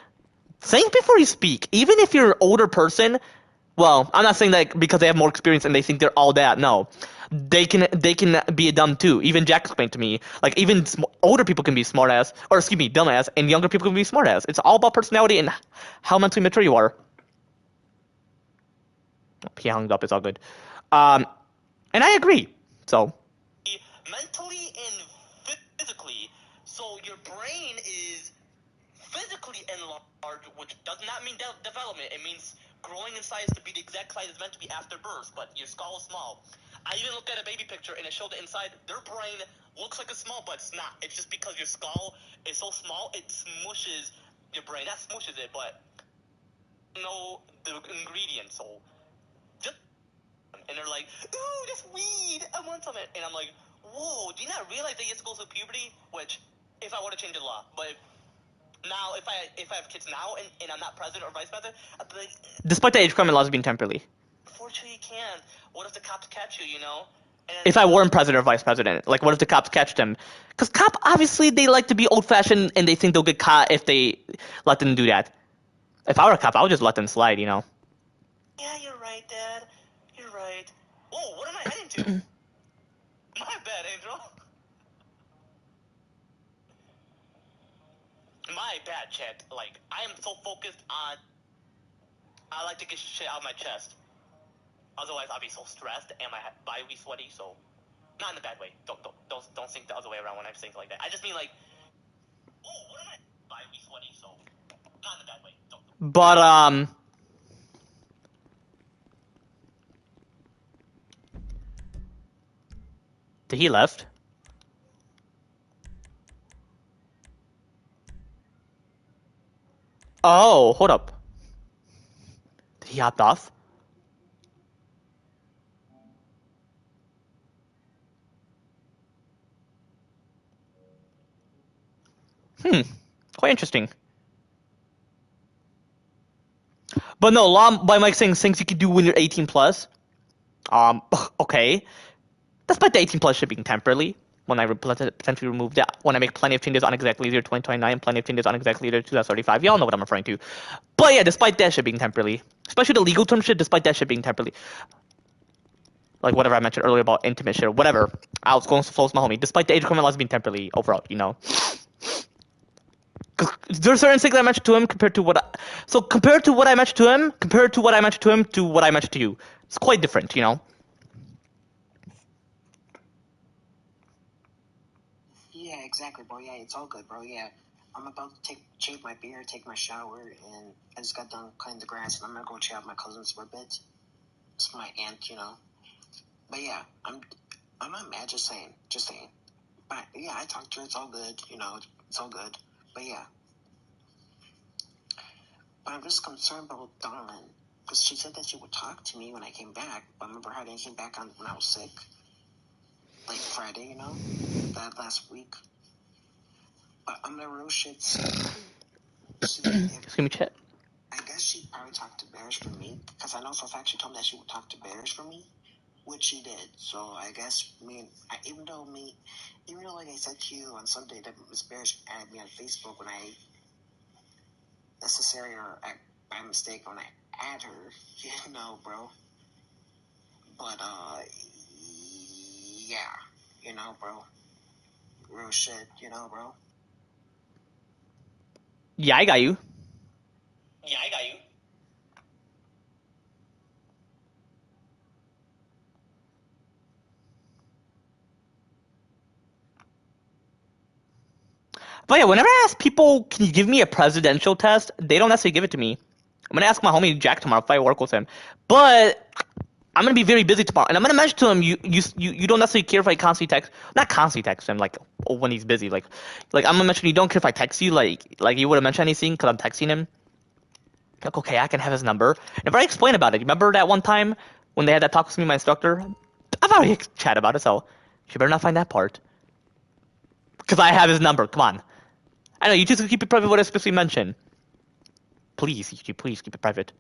Think before you speak. Even if you're an older person, well, I'm not saying that because they have more experience and they think they're all that. No, they can be dumb too. Even Jack explained to me, like even older people can be smart ass, or excuse me, dumb ass, and younger people can be smart ass. It's all about personality and how mentally mature you are. He hung up. It's all good. And I agree. So. Mentally and physically. So your brain is physically enlarged, which does not mean development. It means growing in size to be the exact size it's meant to be after birth, but your skull is small. I even looked at a baby picture and it showed that inside their brain looks like a small, but it's not. It's just because your skull is so small, it smushes your brain. Not smushes it, but you know the ingredients. So just and they're like, ooh, this weed, I want some of it. And I'm like, whoa, do you not realize they used to go through puberty? Which, if I were to change the law, but now if I have kids now and I'm not president or vice president, I'd be like, despite the age criminal laws being temporarily. unfortunately you can't. What if the cops catch you, you know? And If I weren't president or vice president, like, what if the cops catch them? Because cop, obviously, they like to be old-fashioned, and they think they'll get caught if they let them do that. If I were a cop, I would just let them slide, you know? yeah, you're right, Dad. You're right. Whoa, what am I heading to? My bad, Angel. My bad, Chet. Like, I am so focused on. I like to get shit out of my chest. Otherwise, I'll be so stressed and my body will be sweaty. So, not in a bad way. Don't think the other way around when I'm saying like that. I just mean like, oh, what am I? Body will be sweaty. So, not in a bad way. But, did he left? Oh, hold up. Did he hop off? Quite interesting. But no, law by Mike saying things you can do when you're 18 plus. Okay. Despite the 18 plus shipping temporarily, when I potentially remove that, when I make plenty of changes on exactly year 2029, plenty of changes on exactly year 2035, y'all know what I'm referring to. But yeah, despite that shit being temporarily, especially the legal term shit, despite that shit being temporarily, like whatever I mentioned earlier about intimate shit or whatever, I was going so close, my homie. Despite the age requirement laws being temporarily overall, you know. There's certain things I mentioned to him compared to what compared to what I mentioned to him, compared to what I mentioned to him to what I mentioned to you. It's quite different, you know. Yeah, exactly, bro. Yeah, it's all good, bro. Yeah, I'm about to shave my beard, take my shower, and I just got done cutting the grass, and I'm gonna go chat with my cousins for a bit. It's my aunt, you know. But yeah, I'm not mad. Just saying. But yeah, I talked to her. It's all good, you know. It's all good. But yeah. But I'm just concerned about Dawn, because she said that she would talk to me when I came back. But I remember how I came back on when I was sick, like Friday, you know, that last week. But I'm the real shit. Excuse me, chat. I guess she probably talked to Bears for me, because I know for a fact she told me that she would talk to Bears for me, which she did. So I guess even though like I said to you on Sunday that Miss Bears added me on Facebook when I necessarily or by mistake when I add her, you know, bro. But yeah, you know, bro. Real shit, you know, bro. Yeah, I got you. Yeah, I got you. But yeah, whenever I ask people, can you give me a presidential test, they don't necessarily give it to me. I'm gonna ask my homie Jack tomorrow if I work with him. But I'm gonna be very busy tomorrow, and I'm gonna mention to him you don't necessarily care if I constantly text, not constantly text him like when he's busy, like I'm gonna mention you don't care if I text you like you wouldn't mention anything because I'm texting him. Like okay, I can have his number. And if I explain about it, remember that one time when they had that talk with me, my instructor? I've already chat about it, so you better not find that part because I have his number. Come on. I know you just keep it private. What I specifically mentioned. Please keep it private.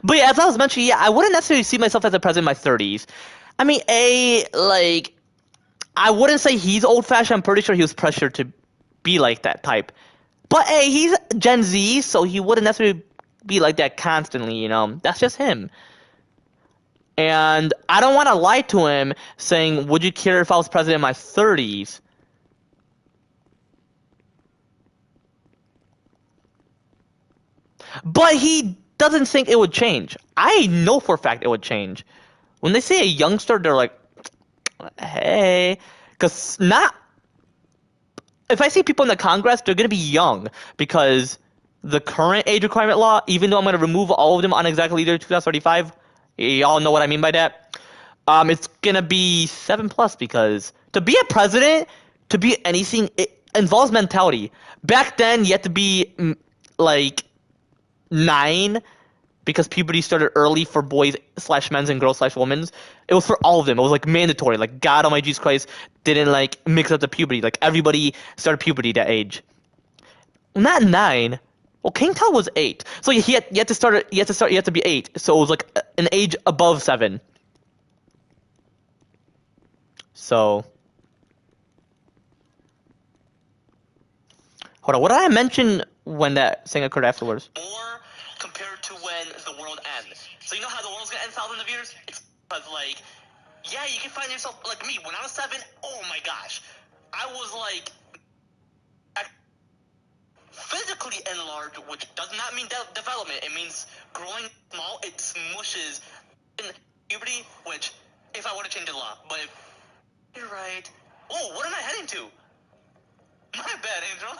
But yeah, as I was mentioning, yeah, I wouldn't necessarily see myself as a president in my 30s. I mean, I wouldn't say he's old-fashioned. I'm pretty sure he was pressured to be like that type. But he's Gen Z, so he wouldn't necessarily be like that constantly. You know, that's just him. And I don't want to lie to him saying, would you care if I was president in my 30s? But he doesn't think it would change. I know for a fact it would change. When they say a youngster, they're like, hey. Because if I see people in the Congress, they're going to be young. Because the current age requirement law, even though I'm going to remove all of them on exactly year 2035, y'all know what I mean by that. It's gonna be 7+ because to be a president, to be anything, it involves mentality. Back then, you had to be like 9 because puberty started early for boys / men's and girls / women's. It was for all of them. It was like mandatory. Like God Almighty Jesus Christ didn't like mix up the puberty. Like everybody started puberty that age. Not 9. Well, King Tut was 8, so you had to start. You had to be 8. So it was like an age above 7. So, hold on. What did I mention when that thing occurred afterwards? More compared to when the world ends. So you know how the world's gonna end thousands of years? It's because like, yeah, you can find yourself like me when I was 7. Oh my gosh, I was like physically enlarged, which does not mean development. It means growing small. It smushes in puberty, which if I were to change the law, but if, you're right. Oh, what am I heading to? My bad, Angel.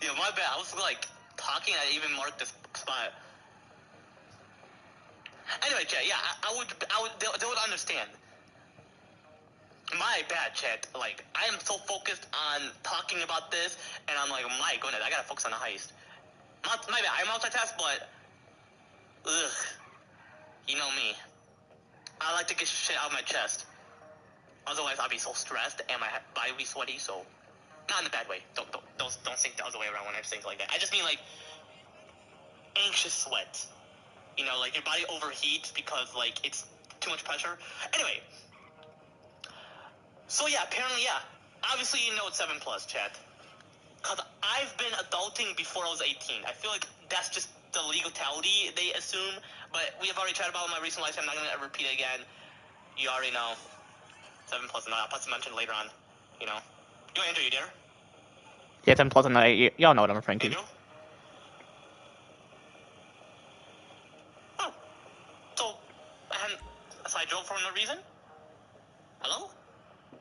Yeah, my bad. I was like talking. I even marked this spot. Anyway, chat. Yeah, I would. They would understand. My bad, chat. Like, I am so focused on talking about this, and I'm like, my goodness, I gotta focus on the heist. My bad. I multitask, but ugh, you know me. I like to get shit out of my chest. Otherwise, I'll be so stressed, and my body will be sweaty. So, not in a bad way. Don't think the other way around when I say things like that. I just mean like anxious sweat. You know, like your body overheats because like it's too much pressure. Anyway. So yeah, apparently, yeah. Obviously, you know it's 7+, chat. Because I've been adulting before I was 18. I feel like that's just the legality they assume. But we have already chatted about it in my recent life. I'm not going to repeat it again. You already know. 7+, and I'll plus mention later on. You know. Yo, Andrew, you there? Yeah, 7+, and y'all know what I'm referring to. Andrew? Oh. So I drove for no reason? Hello?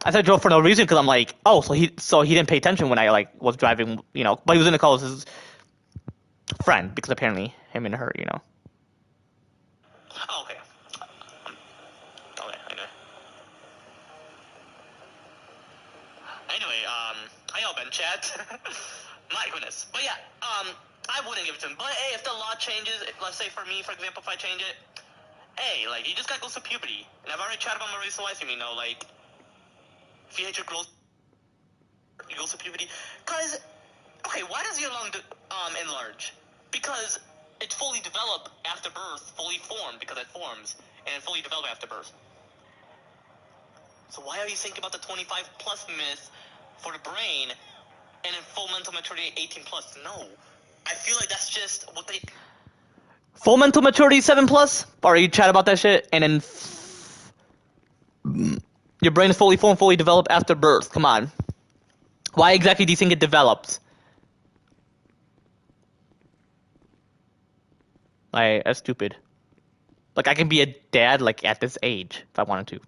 I said drove for no reason because I'm like, oh, so he didn't pay attention when I like was driving, you know. But he was in the car with his friend because apparently him and her, you know. Oh, okay. Okay, anyway. Anyway, I y'all been chat. My goodness. But yeah, I wouldn't give it to him. But hey, if the law changes, let's say for me, for example, if I change it, hey, like, you just gotta go through puberty. And I've already chatted about my recent life, you know, like, if you hate your growth, you go through puberty. Cause, okay, why does your lung enlarge? Because it's fully developed after birth, fully formed, because it forms, and fully developed after birth. So why are you thinking about the 25+ myth for the brain, and in full mental maturity 18+? No. I feel like that's just what they... Full mental maturity 7+? Or you chat about that shit, and then your brain is fully formed, fully developed after birth. Come on. Why exactly do you think it develops? Like, that's stupid. Like, I can be a dad, like, at this age, if I wanted to.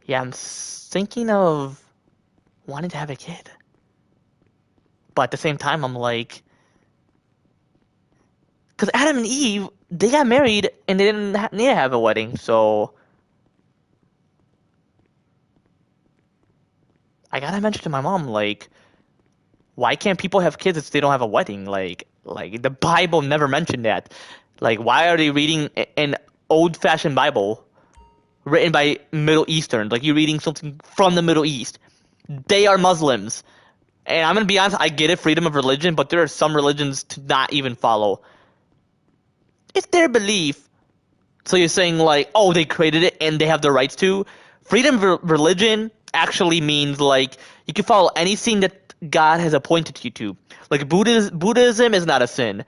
Yeah, I'm thinking of wanting to have a kid. But at the same time, I'm like... Because Adam and Eve, they got married, and they didn't need to have a wedding, so... I gotta mention to my mom, like... Why can't people have kids if they don't have a wedding? Like the Bible never mentioned that. Like, why are they reading an old-fashioned Bible written by Middle Eastern? Like, you're reading something from the Middle East. They are Muslims. And I'm gonna be honest, I get it, freedom of religion, but there are some religions to not even follow. It's their belief. So you're saying, like, oh, they created it and they have the rights to? Freedom of religion actually means, like, you can follow anything that God has appointed you to. Like, Buddhism is not a sin.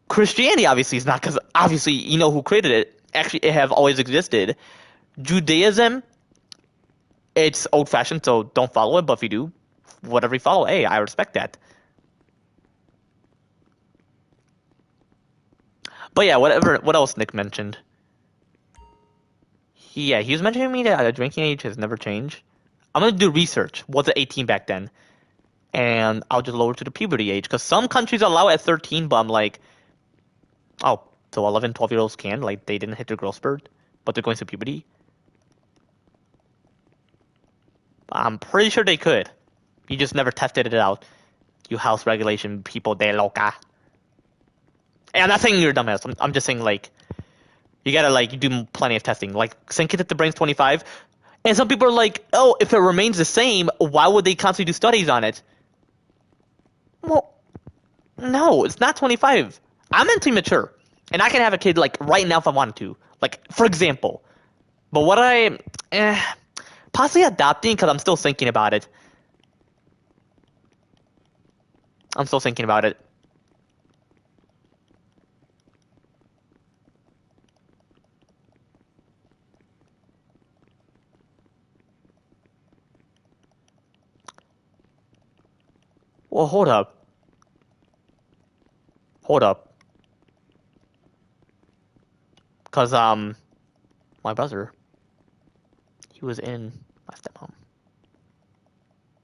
Christianity obviously is not, because obviously you know who created it. Actually, it have always existed. Judaism, it's old-fashioned, so don't follow it, but if you do, whatever you follow, hey, I respect that. But yeah, what else Nick mentioned? Yeah, he was mentioning to me that the drinking age has never changed. I'm gonna do research. Was it 18 back then? And I'll just lower to the puberty age, because some countries allow it at 13, but I'm like, oh, So 11, 12-year-olds can, like, they didn't hit their growth spurt, but they're going through puberty. I'm pretty sure they could. You just never tested it out. You house regulation people de loca. And I'm not saying you're a dumbass. I'm just saying, like, you gotta, like, you do plenty of testing. Like, sync it at the brain's 25. And some people are like, oh, if it remains the same, why would they constantly do studies on it? Well, no, it's not 25. I'm mentally mature. And I can have a kid, like, right now if I wanted to. Like, for example. But what possibly adopting, because I'm still thinking about it. I'm still thinking about it. Well, hold up. Hold up. Because, my brother, he was in my stepmom.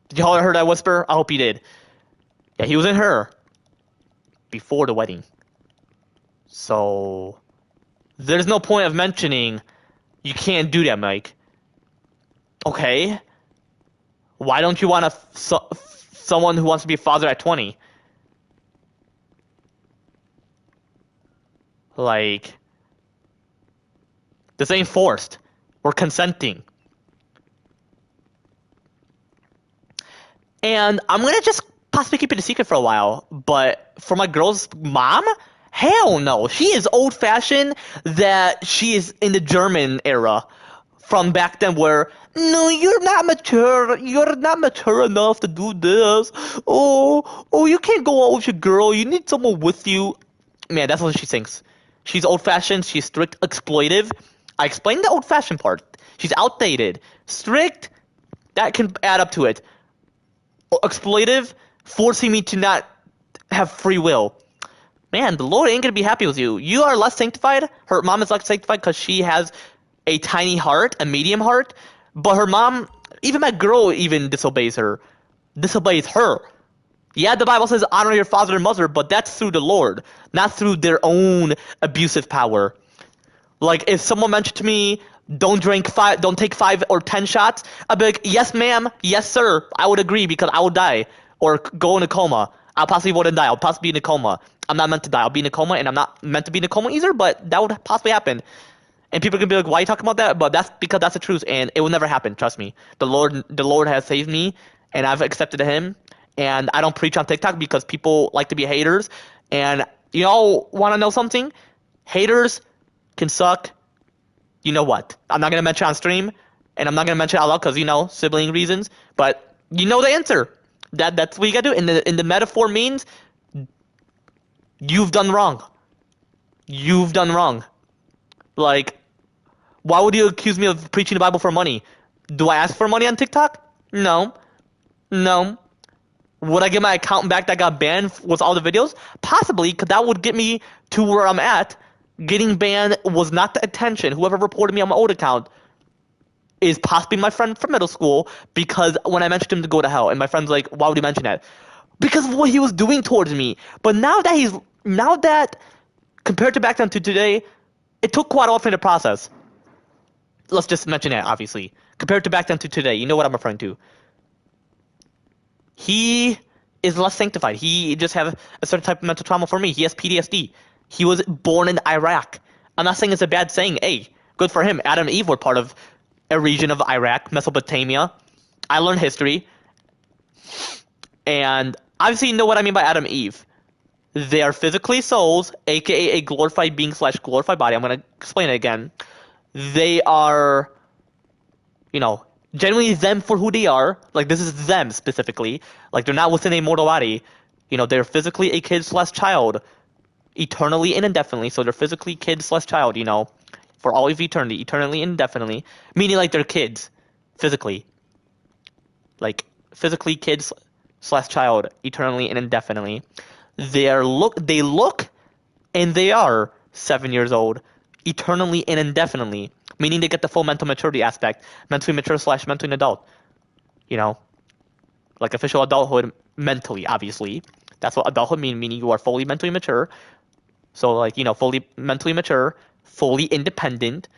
Did y'all hear that whisper? I hope you did. Yeah, he was in her before the wedding. So, there's no point of mentioning you can't do that, Mike. Okay. Why don't you want someone who wants to be a father at 20? Like, this ain't forced. We're consenting. And I'm gonna just possibly keep it a secret for a while, but for my girl's mom, hell no. She is old-fashioned that she is in the German era from back then where, no, you're not mature. You're not mature enough to do this. Oh, you can't go out with your girl. You need someone with you. Man, that's what she thinks. She's old-fashioned. She's strict, exploitive. I explained the old-fashioned part. She's outdated. Strict, that can add up to it. Exploitive, forcing me to not have free will. Man, the Lord ain't gonna be happy with you. You are less sanctified. Her mom is less sanctified because she has a tiny heart, a medium heart. But her mom, even my girl, even disobeys her. Disobeys her. Yeah, the Bible says honor your father and mother, but that's through the Lord, not through their own abusive power. Like, if someone mentioned to me, don't take 5 or 10 shots, I'd be like, yes, ma'am, yes, sir, I would agree because I would die or go in a coma. I possibly wouldn't die. I'll possibly be in a coma. I'm not meant to die. I'll be in a coma, and I'm not meant to be in a coma either, but that would possibly happen. And people can be like, why are you talking about that? But that's because that's the truth, and it will never happen, trust me. The Lord has saved me, and I've accepted him, and I don't preach on TikTok because people like to be haters. And you all want to know something? Haters can suck. You know what? I'm not going to mention on stream, and I'm not going to mention out loud because, sibling reasons, but you know the answer. That's what you got to do. In the metaphor means you've done wrong. You've done wrong. Like, why would you accuse me of preaching the Bible for money? Do I ask for money on TikTok? No. Would I get my account back that got banned with all the videos? Possibly, because that would get me to where I'm at. Getting banned was not the intention. Whoever reported me on my old account is possibly my friend from middle school, because when I mentioned him to go to hell, and my friend's like, why would you mention that? Because of what he was doing towards me. But now that compared to back then to today, it took quite a while for me to process. Let's just mention that, obviously. Compared to back then to today, you know what I'm referring to. He is less sanctified. He just have a certain type of mental trauma for me. He has PTSD. He was born in Iraq. I'm not saying it's a bad saying. Hey, good for him. Adam and Eve were part of a region of Iraq, Mesopotamia. I learned history. And obviously you know what I mean by Adam and Eve. They are physically souls, aka a glorified being / glorified body. I'm going to explain it again. They are, genuinely them for who they are. Like, this is them specifically. Like, they're not within a mortal body. They're physically a kid / child. Eternally and indefinitely. So they're physically kid / child, for all of eternity. Eternally and indefinitely. Meaning, like, they're kids. Physically. Like, physically kids / child. Eternally and indefinitely. They look and they are 7 years old. Eternally and indefinitely. Meaning they get the full mental maturity aspect. Mentally mature / mentally adult. Like official adulthood mentally, obviously. That's what adulthood means, meaning you are fully mentally mature. So like, fully mentally mature, fully independent,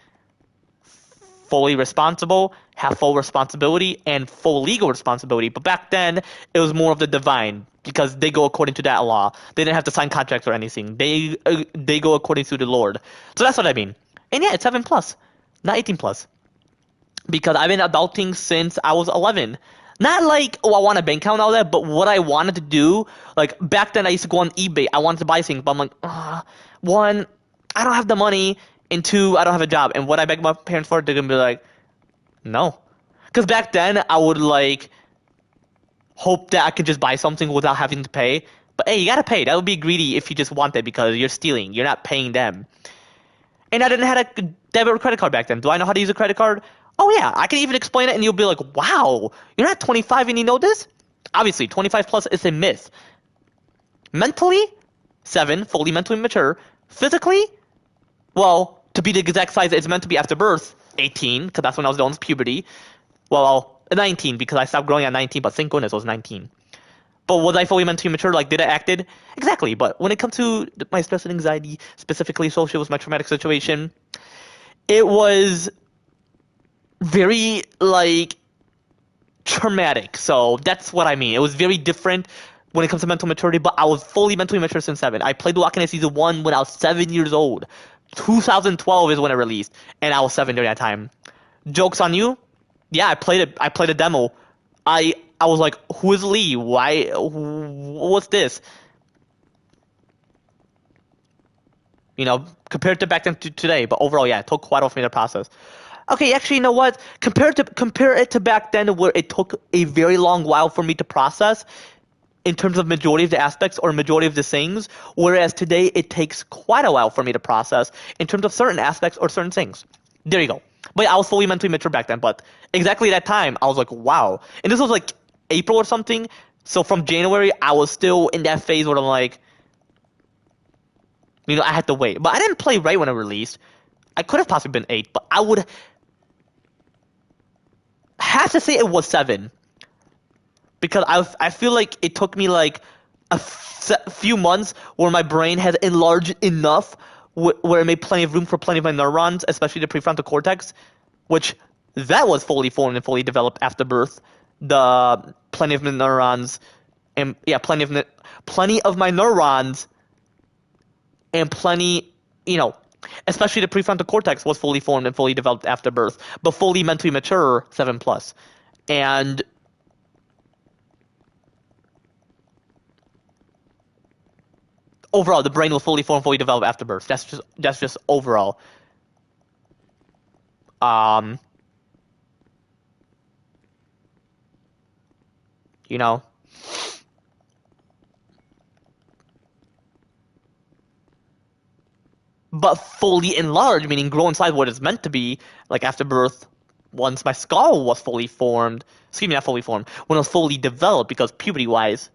fully responsible, have full responsibility, and full legal responsibility. But back then, it was more of the divine because they go according to that law. They didn't have to sign contracts or anything. They go according to the Lord. So that's what I mean. And yeah, it's 7 plus, not 18 plus. Because I've been adulting since I was 11. Not like, oh, I want a bank account and all that, but what I wanted to do, like back then I used to go on eBay. I wanted to buy things, but I'm like, one, I don't have the money, and two, I don't have a job. And what I beg my parents for, they're gonna be like, no. Because back then I would like hope that I could just buy something without having to pay. But hey, you gotta pay. That would be greedy if you just want it because you're stealing. You're not paying them. And I didn't have a debit or credit card back then. Do I know how to use a credit card? Oh yeah, I can even explain it and you'll be like, wow, you're not 25 and you know this? Obviously, 25 plus is a myth. Mentally, 7, fully mentally mature. Physically, well, to be the exact size it's meant to be after birth, 18, because that's when I was done with puberty. Well, 19, because I stopped growing at 19, but thank goodness I was 19. But was I fully mentally mature? Like, did I acted? Exactly. But when it comes to my stress and anxiety, specifically associated with my traumatic situation, it was very, like, traumatic. So that's what I mean. It was very different when it comes to mental maturity, but I was fully mentally mature since 7. I played Walking Dead Season 1 when I was 7 years old. 2012 is when it released, and I was 7 during that time. Joke's on you? Yeah, I played it. I played a demo. I was like, who is Lee? Why? What's this? Compared to back then to today. But overall, yeah, it took quite a while for me to process. Okay, actually, you know what? Compare it to back then, where it took a very long while for me to process in terms of majority of the aspects or majority of the things, whereas today it takes quite a while for me to process in terms of certain aspects or certain things. There you go. But I was fully mentally mature back then, but exactly that time, I was like, wow. And this was like April or something, so from January, I was still in that phase where I'm like, I had to wait. But I didn't play right when it released. I could have possibly been 8, but I would have to say it was 7. Because I feel like it took me like a few months where my brain has enlarged enough where it made plenty of room for plenty of my neurons, especially the prefrontal cortex, which that was fully formed and fully developed after birth. The plenty of my neurons, and yeah, plenty of my neurons, and plenty, especially the prefrontal cortex was fully formed and fully developed after birth, but fully mentally mature 7 plus, and overall, the brain was fully formed, fully developed after birth. That's just overall. But fully enlarged, meaning grow inside what it's meant to be, like after birth, once my skull was fully formed. Excuse me, not fully formed. When it was fully developed, because puberty-wise.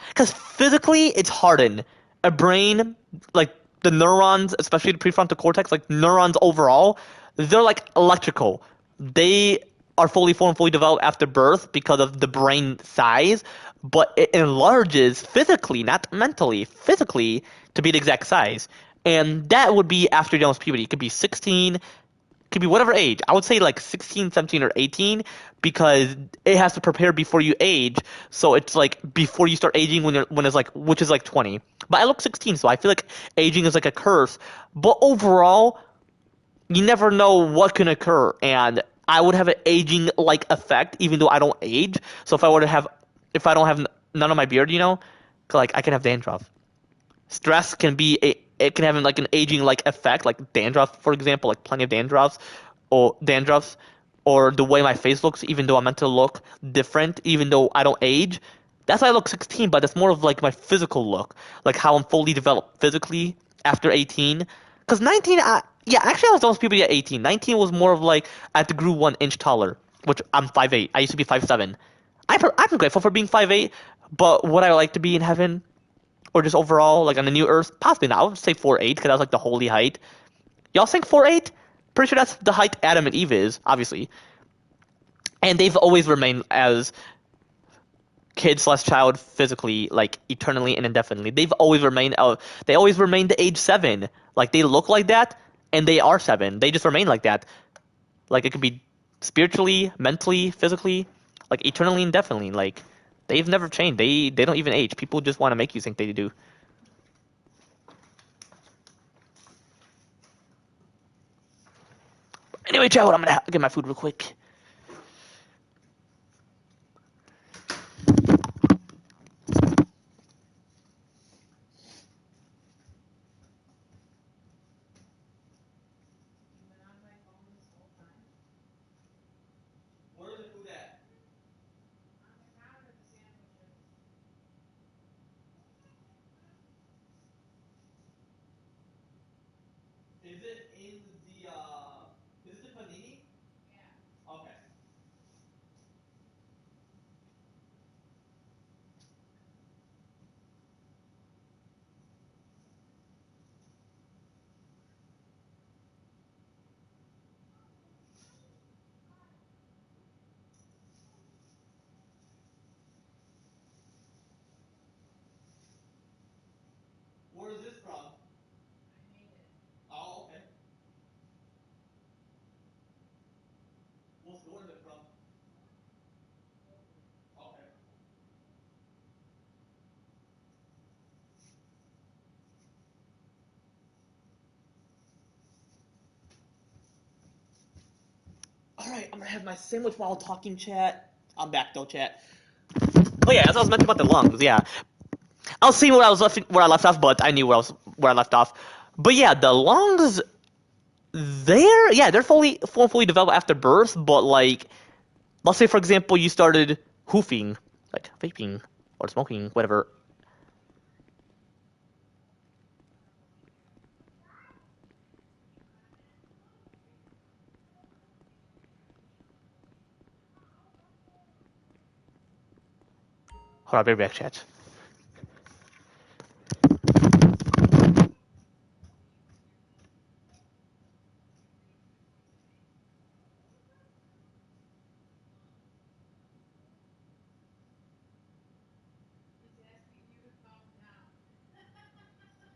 Because physically, it's hardened. A brain, like the neurons, especially the prefrontal cortex, like neurons overall, they're like electrical. They are fully formed, fully developed after birth because of the brain size, but it enlarges physically, not mentally, physically, to be the exact size. And that would be after you're done with puberty. It could be 16, could be whatever age. I would say like 16, 17, or 18 because it has to prepare before you age. So it's like before you start aging when it's like, which is like 20. But I look 16, so I feel like aging is like a curse. But overall, you never know what can occur. And I would have an aging like effect even though I don't age. So if I don't have none of my beard, like I can have dandruff. Stress can be it can have like an aging like effect, like dandruff, for example, like plenty of dandruffs, or the way my face looks, even though I'm meant to look different, even though I don't age. That's why I look 16, but it's more of like my physical look, like how I'm fully developed physically after 18. Because 19, actually I was done with puberty at 18. 19 was more of like I had to grow 1 inch taller, which I'm 5'8". I used to be 5'7". I'm grateful for being 5'8", but would I like to be in heaven? Or just overall, like on the new Earth? Possibly not. I would say 4'8", because that was like the holy height. Y'all think 4'8"? Pretty sure that's the height Adam and Eve is, obviously. And they've always remained as kid/child physically, like eternally and indefinitely. They've always remained they always remained the age 7. Like they look like that and they are 7. They just remain like that. Like it could be spiritually, mentally, physically, like eternally, indefinitely. Like they've never changed. They don't even age. People just want to make you think they do. Anyway, child, I'm gonna get my food real quick. You've been on my phone this whole time. Where's the food at? On the counter, the sandwiches. Is it in the is it the panini? Yeah. Okay. Where is this from? I made it. Oh, okay. What store is it from? Okay. All right, I'm gonna have my sandwich while talking, chat. I'm back though, chat. Oh yeah, as I was mentioning about the lungs, yeah. I'll see where I left off, but I knew where I left off. But yeah, the lungs, they're fully developed after birth. But like, let's say for example, you started hoofing, like vaping or smoking, whatever. Hold on, be right back, chat. He's asking you to calm down. Yeah, you tell him to calm down.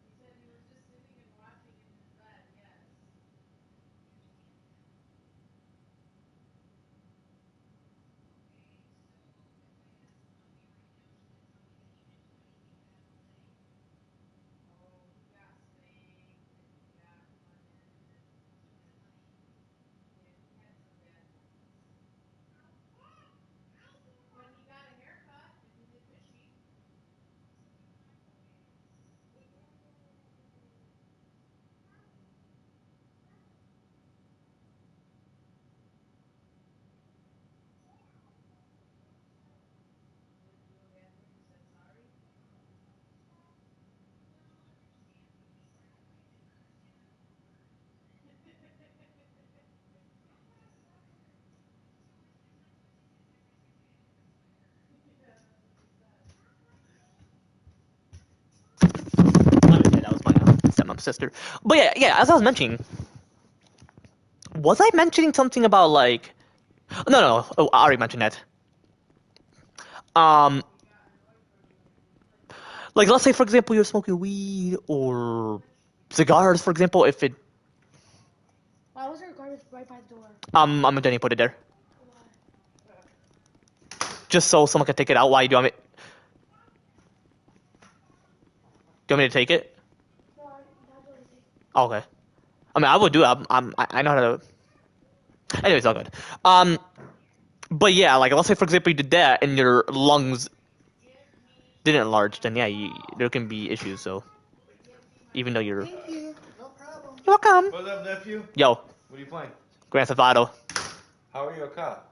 He said he was just sitting and watching in his bed, yes. Oh, he got spanked and he got punished. Yeah, he had some bad moments. When he got a haircut and he did Michi. Did he do a bad thing and said sorry? Yeah, that's what he said. That was my stepmom's sister. But yeah, as I was mentioning, was I mentioning something about like? No. Oh, I already mentioned that. Um, like let's say for example you're smoking weed or cigars, for example. If it, Why was there garbage right by the door? I'm gonna put it there Why? just so someone can take it out. Why do you want me? Do you want me to take it? No, not really. Oh, okay. I mean, I would do it. I know how to. Anyways, all good. But yeah, like let's say for example you did that and your lungs didn't enlarge, then yeah, there can be issues. So even though you're Thank you. No problem. welcome. What's up, nephew? Yo, What are you playing? Grand Theft Auto. How are you a cop?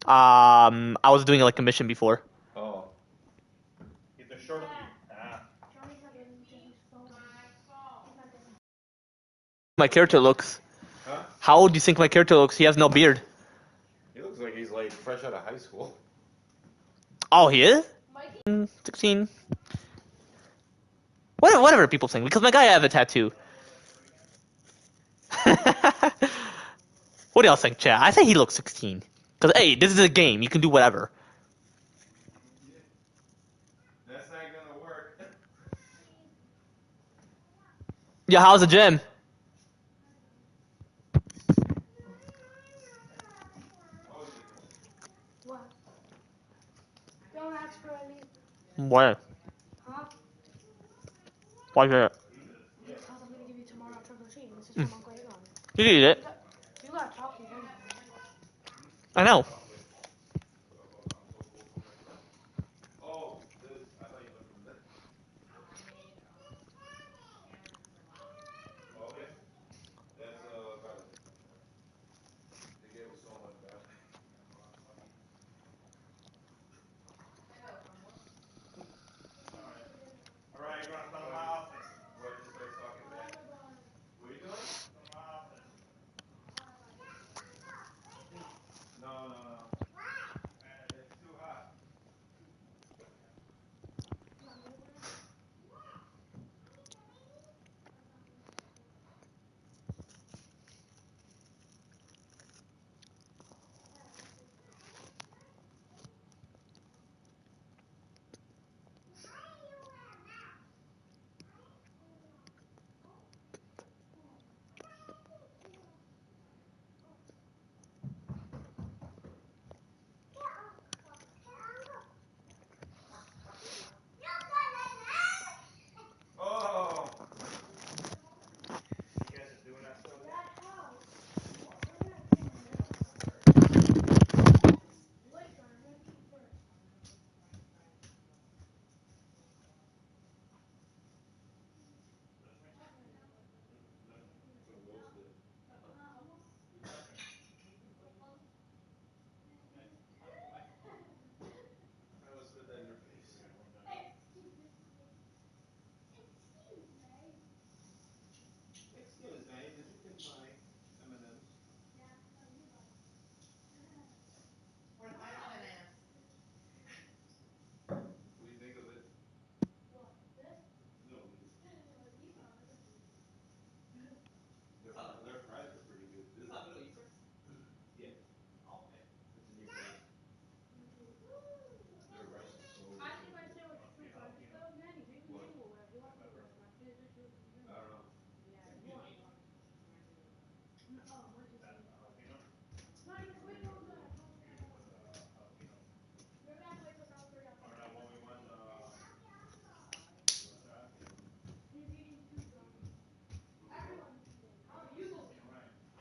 I was doing like a mission before. Oh. Get the short Johnny's not getting Jenny's phone. He's not getting. My character looks. Huh? How old do you think my character looks? He has no beard. He looks like he's like fresh out of high school. Oh, he is? Mikey 16. Whatever people think, because my guy have a tattoo. What do y'all think, chat? I say he looks 16. Because, hey, this is a game. You can do whatever. That's not gonna work. Yo, how's the gym? What? Don't ask for any. Where? Huh? Why is it? Because I'm gonna give you tomorrow after machine. This is from Uncle Aegon. You can eat it. You got talkies, right? I know. Oh, this, I thought you looked from this. Okay. That's valid. They gave us so much back. Alright, you're gonna come to my office. What, just start talking back? What are you doing? Come to my office. No. It's too hot. Oh! You guys are doing that still? I will spit that in your face. Excuse me, did you get my M&M's? What do you think of it? No. Their fries are pretty good too. Yeah. It's a new place. Their rice is so good. I don't know.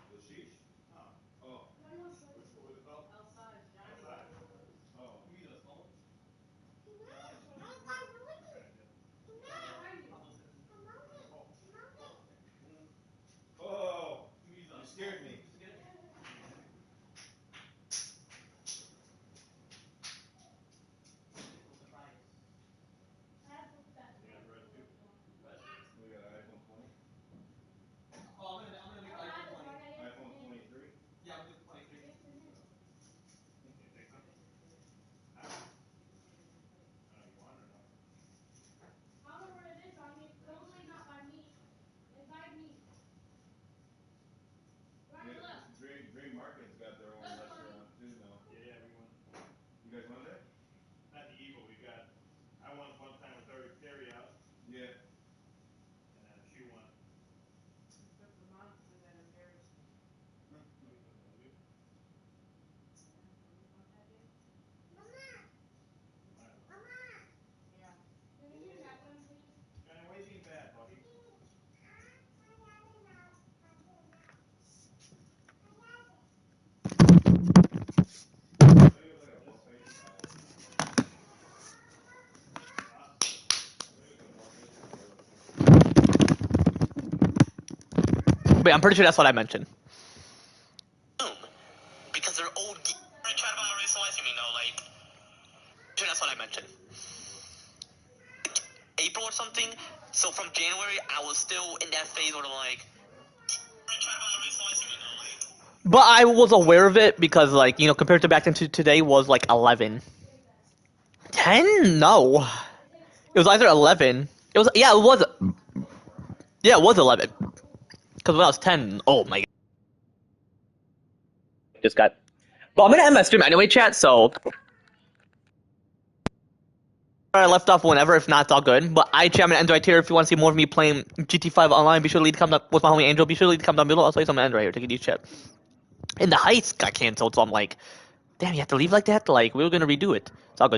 The sheesh? Oh. What was it called? Oh. Oh, you scared me. We got an iPhone 20. iPhone 23. Dream Market's got their own restaurant too now. Yeah, we went. You guys went there? Not the Eagle. I went one time with her carry out. Yeah. And then she won. Johnny, why is he bad, buddy? Wait, I'm pretty sure that's what I mentioned. Because they're old. I tried about my recent life, you know, like. Sure, that's what I mentioned. April or something. So from January, I was still in that phase where like. But I was aware of it because, like, you know, compared to back then to today was like 11. 10? No. It was either 11. It was, yeah, it was 11. Because when I was 10, oh my god. Just got. Well, I'm gonna end my stream anyway, chat, so. I left off whenever, if not, it's all good. But I'm gonna end right here. If you want to see more of me playing GT5 online, be sure to leave a comment with my homie Angel. Be sure to leave a comment down below. I'll tell you something, end right here. Take it easy, chat. And the Heights got canceled, so I'm like, damn, you have to leave like that? Like, we were gonna redo it. It's all good, though.